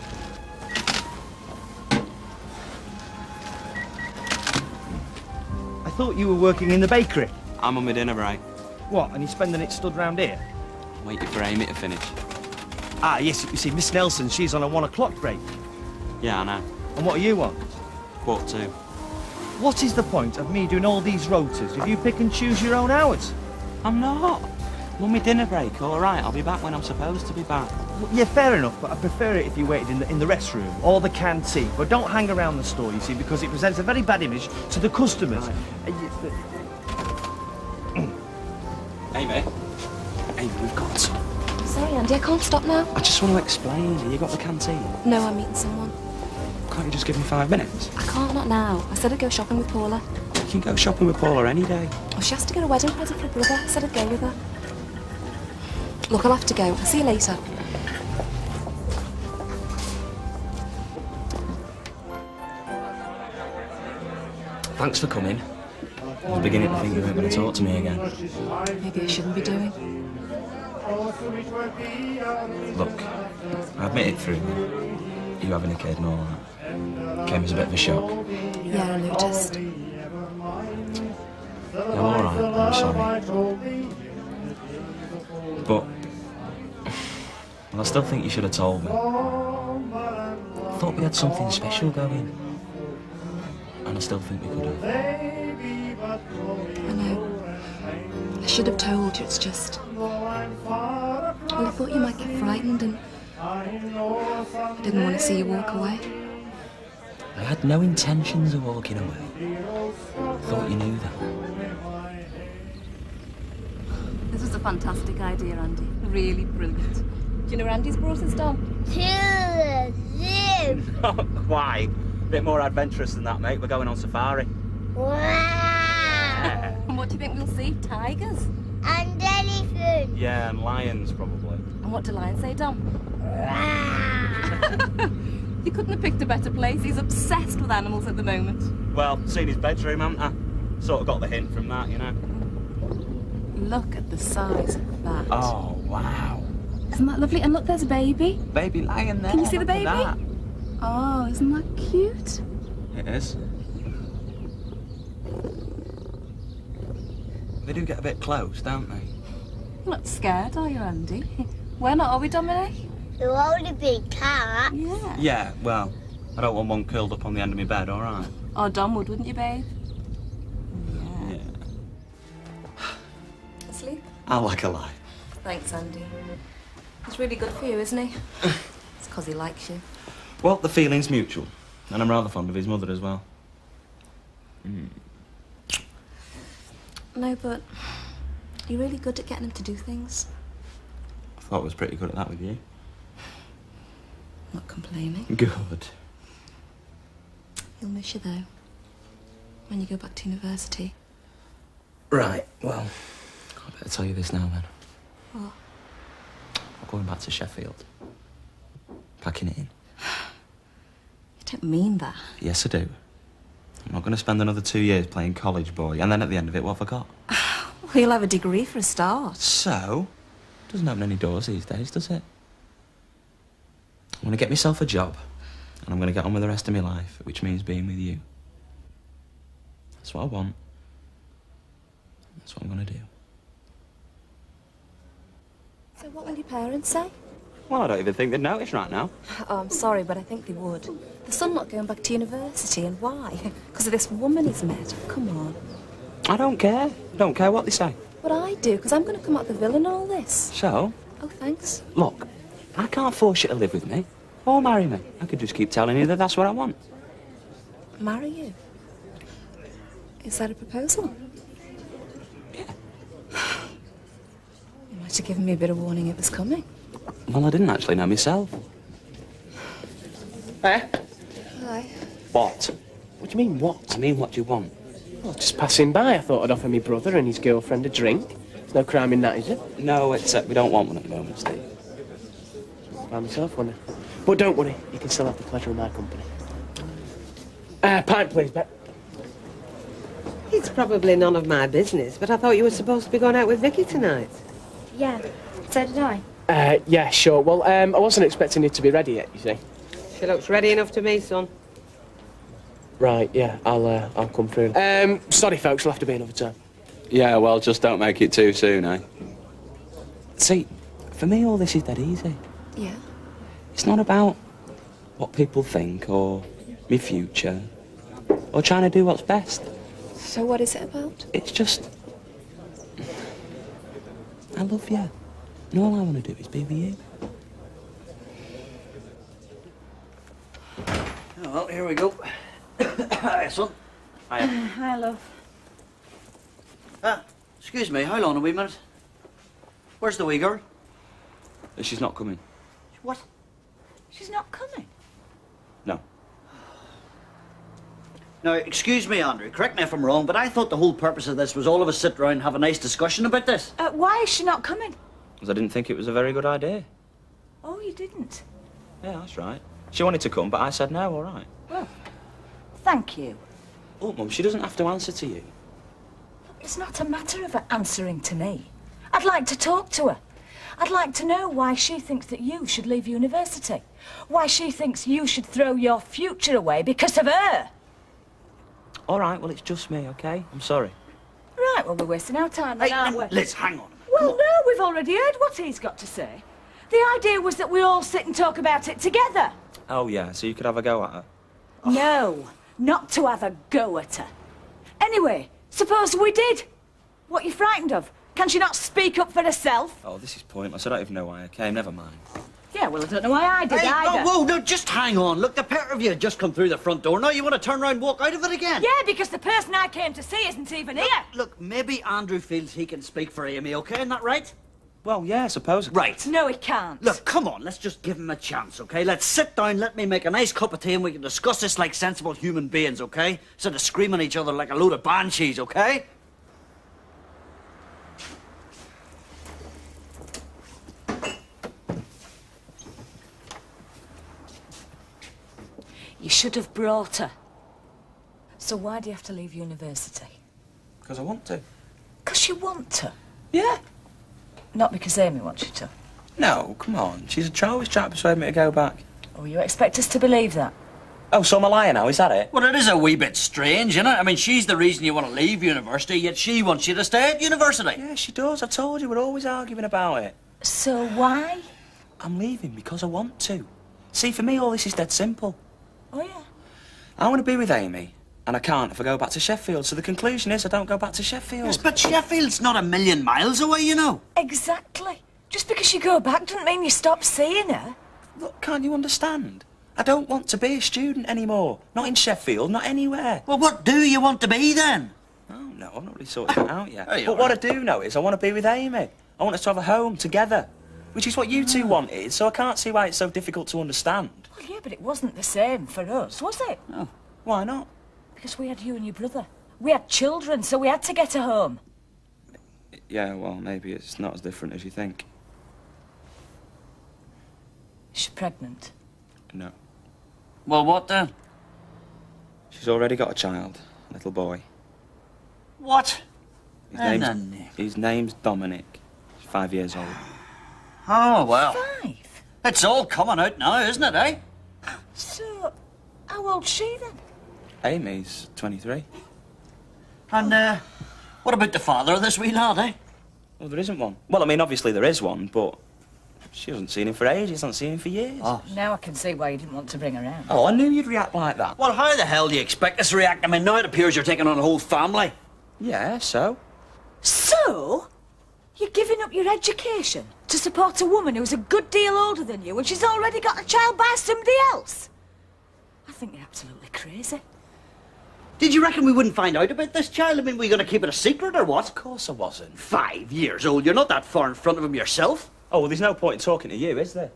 L: I thought you were working in the bakery.
S: I'm on my dinner break.
L: What, and you're spending it stood round here?
S: Waiting for Amy to finish.
L: Ah, yes, you see, Miss Nelson, she's on a 1 o'clock break.
S: Yeah, I know.
L: And what are you on?
S: 1:45.
L: What is the point of me doing all these rotas if you pick and choose your own hours?
S: I'm not. Mummy, dinner break, all right. I'll be back when I'm supposed to be back.
L: Yeah, fair enough, but I prefer it if you waited in the restroom or the canteen. But don't hang around the store, you see, because it presents a very bad image to the customers.
S: Amy. Amy, we've got some.
U: I'm sorry, Andy, I can't stop now.
S: I just want to explain. You got the canteen?
U: No, I'm meeting someone.
S: Can't you just give me 5 minutes?
U: I can't, not now. I said I'd go shopping with Paula.
S: You can go shopping with Paula any day.
U: Oh, she has to get a wedding present for her brother. I said I'd go with her. Look, I'll have to go. I'll see you later.
S: Thanks for coming. I was beginning to think you weren't going to talk to me again.
U: Maybe I shouldn't be doing.
S: Look, I admit it through you having a kid and all that. Came as a bit of a shock.
U: Yeah, I noticed.
S: Yeah, I'm all right. I'm sorry. But well, I still think you should have told me. I thought we had something special going. And I still think we could have.
U: I know. I should have told you, it's just... Well, I thought you might get frightened and... I didn't want to see you walk away.
S: I had no intentions of walking away. I thought you knew that.
U: This was a fantastic idea, Andy. Really brilliant. Do you know where Andy's brought us, Dom?
N: To the zoo.
S: Not quite. A bit more adventurous than that, mate. We're going on safari.
N: Wow.
U: And what do you think we'll see? Tigers?
N: And elephants.
S: Yeah, and lions, probably.
U: And what do lions say, Dom? You couldn't have picked a better place. He's obsessed with animals at the moment.
S: Well, seen his bedroom, haven't I? Sort of got the hint from that, you know.
U: Look at the size of that.
S: Oh, wow.
U: Isn't that lovely? And look, there's a baby.
S: Baby lion there.
U: Can you see the
S: Look
U: baby?
S: at that.
U: Oh, isn't that cute?
S: It is. They do get a bit close, don't they?
U: You're not scared, are you, Andy? We're not, are we, Dominic?
N: You want a big cat?
U: Yeah.
S: Yeah, well, I don't want one curled up on the end of my bed, all right?
U: Oh, Dom would, wouldn't you, babe?
S: Yeah.
U: Asleep?
S: I like a lie.
U: Thanks, Andy. He's really good for you, isn't he? It's because he likes you.
S: Well, the feeling's mutual, and I'm rather fond of his mother as well.
U: No, but you're really good at getting him to do things.
S: I thought I was pretty good at that with you.
U: Not complaining.
S: Good.
U: He'll miss you, though, when you go back to university.
S: Right, well, I better tell you this now, then.
U: What?
S: I'm going back to Sheffield. Packing it in.
U: You don't mean that.
S: Yes, I do. I'm not going to spend another 2 years playing college boy, and then at the end of it, what have I got?
U: Well, you'll have a degree for a start.
S: So, doesn't open any doors these days, does it? I'm going to get myself a job, and I'm going to get on with the rest of my life, which means being with you. That's what I want. That's what I'm going to do.
U: So what will your parents say?
S: Well, I don't even think they'd notice right now.
U: Oh, I'm sorry, but I think they would. The son not going back to university, and why? Because of this woman he's met. Come on.
S: I don't care. I don't care what they say.
U: But I do, because I'm going to come out the villain and all this.
S: So?
U: Oh, thanks.
S: Look, I can't force you to live with me or marry me. I could just keep telling you that that's what I want.
U: Marry you? Is that a proposal?
S: Yeah.
U: You might have given me a bit of warning it was coming.
S: Well, I didn't actually know myself.
V: Eh?
U: Hi.
V: What? What do you mean, what?
S: I mean, what do you want?
V: Well, just passing by. I thought I'd offer my brother and his girlfriend a drink. There's no crime in that, is it?
S: No, except we don't want one at the moment, Steve.
V: By myself, wouldn't I? But don't worry, you can still have the pleasure of my company. Pint, please, Bet.
W: It's probably none of my business, but I thought you were supposed to be going out with Vicky tonight.
H: Yeah, so did I.
V: Yeah, sure. Well, I wasn't expecting it to be ready yet, you see.
W: She looks ready enough to me, son.
V: Right, yeah, I'll come through. Sorry, folks, it'll have to be another time.
S: Yeah, well, just don't make it too soon, eh? See, for me, all this is dead easy.
U: Yeah?
S: It's not about what people think or my future or trying to do what's best.
U: So what is it about?
S: It's just... I love you. And all I want to do is be with you.
C: Oh, well, here we go. Hi, son. Hiya.
D: Hi, love.
C: Excuse me, hold on a wee minute. Where's the wee girl?
S: She's not coming.
C: What?
D: She's not coming.
S: No.
C: Now, excuse me, Andrew, correct me if I'm wrong, but I thought the whole purpose of this was all of us sit round and have a nice discussion about this.
D: Why is she not coming?
S: Because I didn't think it was a very good idea.
D: Oh, you didn't?
S: Yeah, that's right. She wanted to come, but I said no, all right.
D: Well, thank you.
S: Oh, Mum, she doesn't have to answer to you.
D: It's not a matter of her answering to me. I'd like to talk to her. I'd like to know why she thinks that you should leave university. Why she thinks you should throw your future away because of her.
S: All right, well, it's just me, OK? I'm sorry.
D: Right, well, we're wasting our time then, aren't we?
C: Liz, hang on.
D: Well, no, we've already heard what he's got to say. The idea was that we all sit and talk about it together.
S: Oh, yeah, so you could have a go at her?
D: No, not to have a go at her. Anyway, suppose we did. What are you frightened of? Can she not speak up for herself?
S: Oh, this is pointless. I don't even know why I came. Never mind.
D: Yeah, well, I don't know why I did either.
C: Whoa, no, just hang on. Look, the pair of you had just come through the front door. Now you want to turn around and walk out of it again?
D: Yeah, because the person I came to see isn't even here.
C: Look, maybe Andrew feels he can speak for Amy, OK? Isn't that right?
S: Well, yeah, I suppose.
C: Right.
D: No, he can't.
C: Look, come on, let's just give him a chance, OK? Let's sit down, let me make a nice cup of tea and we can discuss this like sensible human beings, OK? Instead of screaming at each other like a load of banshees, OK?
D: You should have brought her. So why do you have to leave university?
S: Because I want to.
D: Because you want to?
S: Yeah.
D: Not because Amy wants you to?
S: No, come on. She's always trying to persuade me to go back.
D: Oh, you expect us to believe that?
S: Oh, so I'm a liar now, is that it?
C: Well, it is a wee bit strange, isn't it? I mean, she's the reason you want to leave university, yet she wants you to stay at university.
S: Yeah, she does. I've told you, we're always arguing about it.
D: So why?
S: I'm leaving because I want to. See, for me, all this is dead simple.
D: Oh, yeah?
S: I want to be with Amy, and I can't if I go back to Sheffield, so the conclusion is I don't go back to Sheffield.
C: Yes, but Sheffield's not a million miles away, you know.
D: Exactly. Just because you go back doesn't mean you stop seeing her.
S: Look, can't you understand? I don't want to be a student anymore. Not in Sheffield, not anywhere.
C: Well, what do you want to be, then?
S: Oh, no, I've not really sorted it out yet.
C: Oh,
S: but what I do know is I want to be with Amy. I want us to have a home together, which is what you two wanted, so I can't see why it's so difficult to understand.
D: Well, yeah, but it wasn't the same for us, was it?
S: Oh, why not?
D: Because we had you and your brother. We had children, so we had to get a home.
S: Yeah, well, maybe it's not as different as you think.
D: Is she pregnant?
S: No.
C: Well, what then?
S: She's already got a child, a little boy.
C: What?
S: His name's Dominic. He's 5 years old.
C: Oh, well.
D: 5?
C: It's all coming out now, isn't it, eh?
D: So, how old's she then?
S: Amy's 23.
C: And, what about the father of this wee lad, eh?
S: Well, there isn't one. Well, I mean, obviously there is one, but she hasn't seen him for ages, hasn't seen him for years.
C: Oh.
D: Now I can see why you didn't want to bring her round.
S: Oh, I knew you'd react like that.
C: Well, how the hell do you expect us to react? I mean, now it appears you're taking on a whole family.
S: Yeah, so?
D: So? You're giving up your education to support a woman who's a good deal older than you and she's already got a child by somebody else? I think you're absolutely crazy.
C: Did you reckon we wouldn't find out about this child? I mean, were you going to keep it a secret or what?
S: Of course I wasn't.
C: 5 years old. You're not that far in front of him yourself.
S: Oh, well, there's no point in talking to you, is there?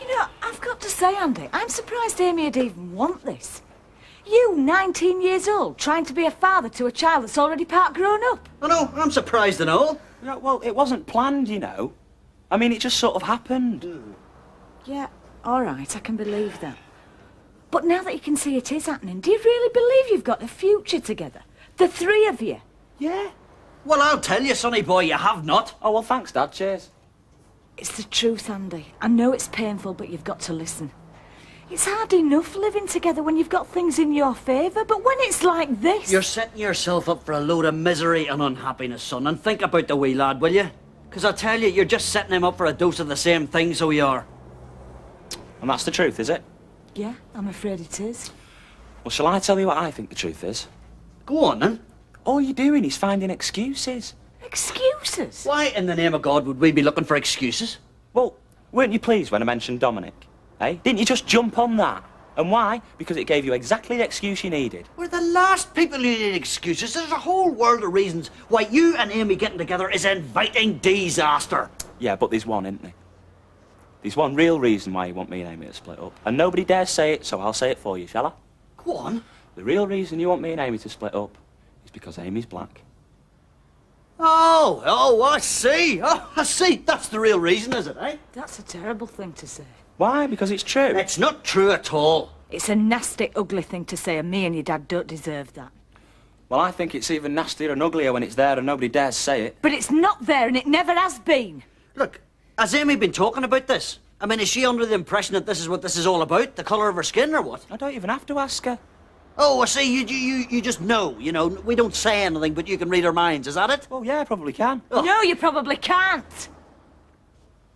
D: You know, I've got to say, Andy, I'm surprised Amy would even want this. You, 19 years old, trying to be a father to a child that's already part grown up.
C: I know, I'm surprised and all.
S: Yeah, well, it wasn't planned, you know. I mean, it just sort of happened.
D: Yeah, all right, I can believe that. But now that you can see it is happening, do you really believe you've got a future together? The three of you?
S: Yeah.
C: Well, I'll tell you, sonny boy, you have not.
S: Oh, well, thanks, Dad. Cheers.
D: It's the truth, Andy. I know it's painful, but you've got to listen. It's hard enough living together when you've got things in your favour, but when it's like this...
C: You're setting yourself up for a load of misery and unhappiness, son, and think about the wee lad, will you? Because I tell you, you're just setting him up for a dose of the same thing, so you are.
S: And that's the truth, is it?
D: Yeah, I'm afraid it is.
S: Well, shall I tell you what I think the truth is?
C: Go on, then.
S: All you're doing is finding excuses.
D: Excuses?
C: Why in the name of God would we be looking for excuses?
S: Well, weren't you pleased when I mentioned Dominic? Eh? Didn't you just jump on that? And why? Because it gave you exactly the excuse you needed.
C: We're the last people who need excuses. There's a whole world of reasons why you and Amy getting together is inviting disaster.
S: Yeah, but there's one, isn't there? There's one real reason why you want me and Amy to split up. And nobody dares say it, so I'll say it for you, shall I?
C: Go on.
S: The real reason you want me and Amy to split up is because Amy's black.
C: Oh, I see. Oh, I see. That's the real reason, is it, eh?
D: That's a terrible thing to say.
S: Why? Because it's true.
C: It's not true at all.
D: It's a nasty, ugly thing to say, and me and your dad don't deserve that.
S: Well, I think it's even nastier and uglier when it's there and nobody dares say it.
D: But it's not there, and it never has been.
C: Look, has Amy been talking about this? I mean, is she under the impression that this is what this is all about? The colour of her skin, or what?
S: I don't even have to ask her.
C: Oh, I see. You just know, you know. We don't say anything, but you can read our minds. Is that it?
S: Well, yeah, I probably can.
C: Oh.
D: No, you probably can't.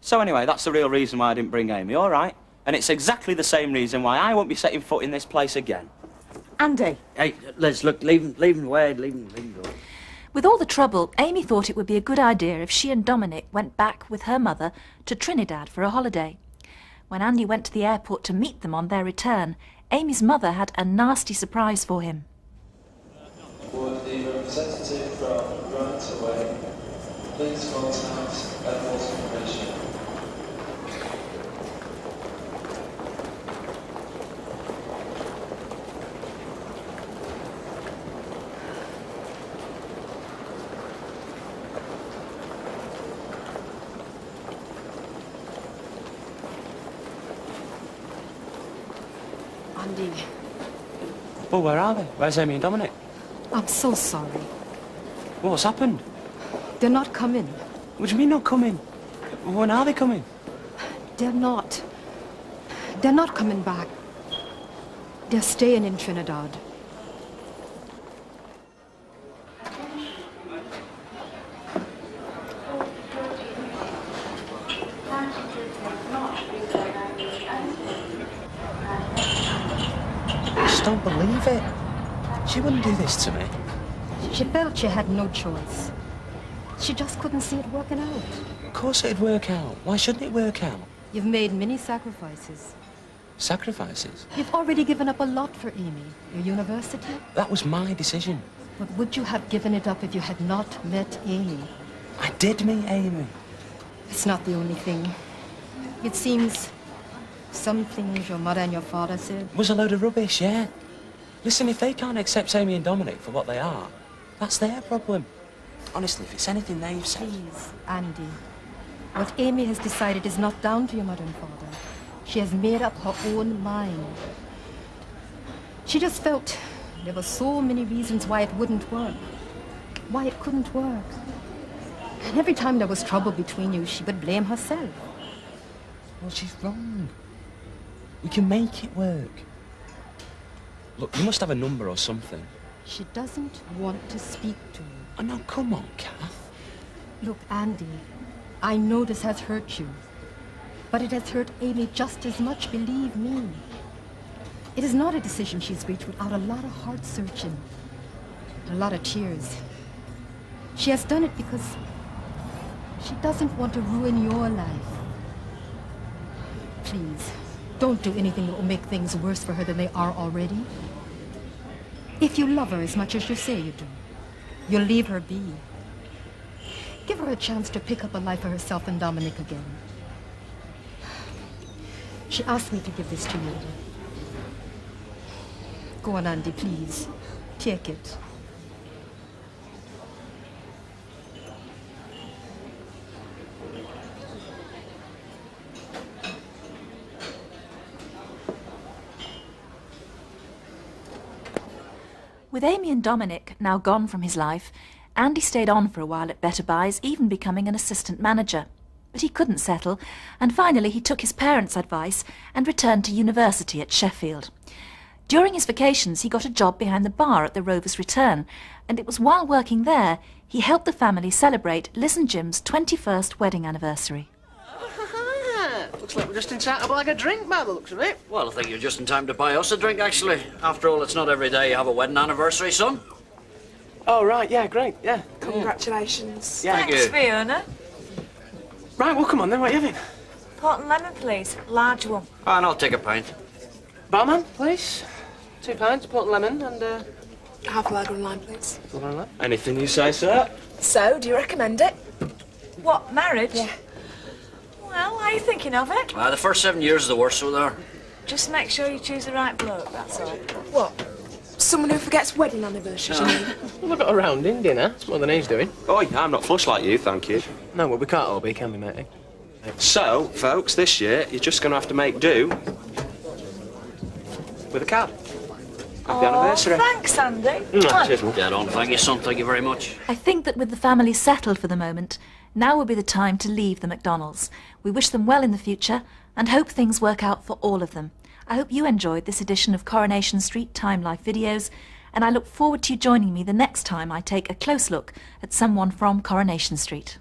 S: So anyway, that's the real reason why I didn't bring Amy, all right? And it's exactly the same reason why I won't be setting foot in this place again.
D: Andy.
C: Hey, Liz, look, leave him Wade, leave him go.
A: With all the trouble, Amy thought it would be a good idea if she and Dominic went back with her mother to Trinidad for a holiday. When Andy went to the airport to meet them on their return, Amy's mother had a nasty surprise for him.
E: Would the representative from Grant Away please contact Airport Information?
B: Andy,
S: Well, where are they? Where's Amy and Dominic?
B: I'm so sorry.
S: Well, what's happened?
B: They're not coming.
S: What do you mean not coming? When are they coming?
B: They're not. They're not coming back. They're staying in Trinidad.
S: I just don't believe it. She wouldn't do this to me.
B: She felt she had no choice. She just couldn't see it working out.
S: Of course it'd work out. Why shouldn't it work out?
B: You've made many sacrifices.
S: Sacrifices?
B: You've already given up a lot for Amy. Your university.
S: That was my decision.
B: But would you have given it up if you had not met Amy?
S: I did meet Amy.
B: It's not the only thing. It seems some things your mother and your father said
S: Was a load of rubbish, yeah. Listen, if they can't accept Amy and Dominic for what they are, that's their problem. Honestly, if it's anything they've said...
B: Please, Andy. What Amy has decided is not down to your mother and father. She has made up her own mind. She just felt there were so many reasons why it wouldn't work. Why it couldn't work. And every time there was trouble between you, she would blame herself.
S: Well, she's wrong. We can make it work. Look, you must have a number or something.
B: She doesn't want to speak to you.
S: Oh, no, come on, Kath.
B: Look, Andy, I know this has hurt you. But it has hurt Amy just as much, believe me. It is not a decision she's reached without a lot of heart searching. A lot of tears. She has done it because she doesn't want to ruin your life. Please, don't do anything that will make things worse for her than they are already. If you love her as much as you say you do, you'll leave her be. Give her a chance to pick up a life for herself and Dominic again. She asked me to give this to you. Go on, Andy, please. Take it.
A: With Amy and Dominic now gone from his life, Andy stayed on for a while at Better Buys, even becoming an assistant manager. But he couldn't settle, and finally he took his parents' advice and returned to university at Sheffield. During his vacations, he got a job behind the bar at the Rover's Return, and it was while working there he helped the family celebrate Liz and Jim's 21st wedding anniversary.
L: Looks like we're just in time to buy a drink by the looks of it.
C: Well, I think you're just in time to buy us a drink, actually. After all, it's not every day you have a wedding anniversary, son.
V: Oh, right, yeah, great, yeah.
K: Congratulations.
V: Yeah.
D: Thanks, Fiona.
V: Right, well, come on then, what are you having?
D: Port and lemon, please. Large one.
C: Oh, and I'll take a pint.
V: Barman, please. 2 pints, port and lemon, and,
K: Half a lager and lime, please.
J: Anything you say, sir.
K: So, do you recommend it?
D: What, marriage?
K: Yeah.
D: Well, are you thinking of it?
C: The first 7 years is the worst, so there.
D: Just make sure you choose the right bloke, that's all.
K: What? Someone who forgets wedding anniversaries, you mean?
V: Well, we've got a rounding dinner. It's more than he's doing.
J: Oh, yeah, I'm not flush like you, thank you.
V: No, well, we can't all be, can we, matey?
J: So, folks, this year, you're just going to have to make do with a card. Happy anniversary.
D: Thanks, Andy.
J: Cheers, Mum.
C: Dead on. Thank you, son. Thank you very much.
A: I think that with the family settled for the moment, now would be the time to leave the McDonalds. We wish them well in the future and hope things work out for all of them. I hope you enjoyed this edition of Coronation Street Time Life videos, and I look forward to you joining me the next time I take a close look at someone from Coronation Street.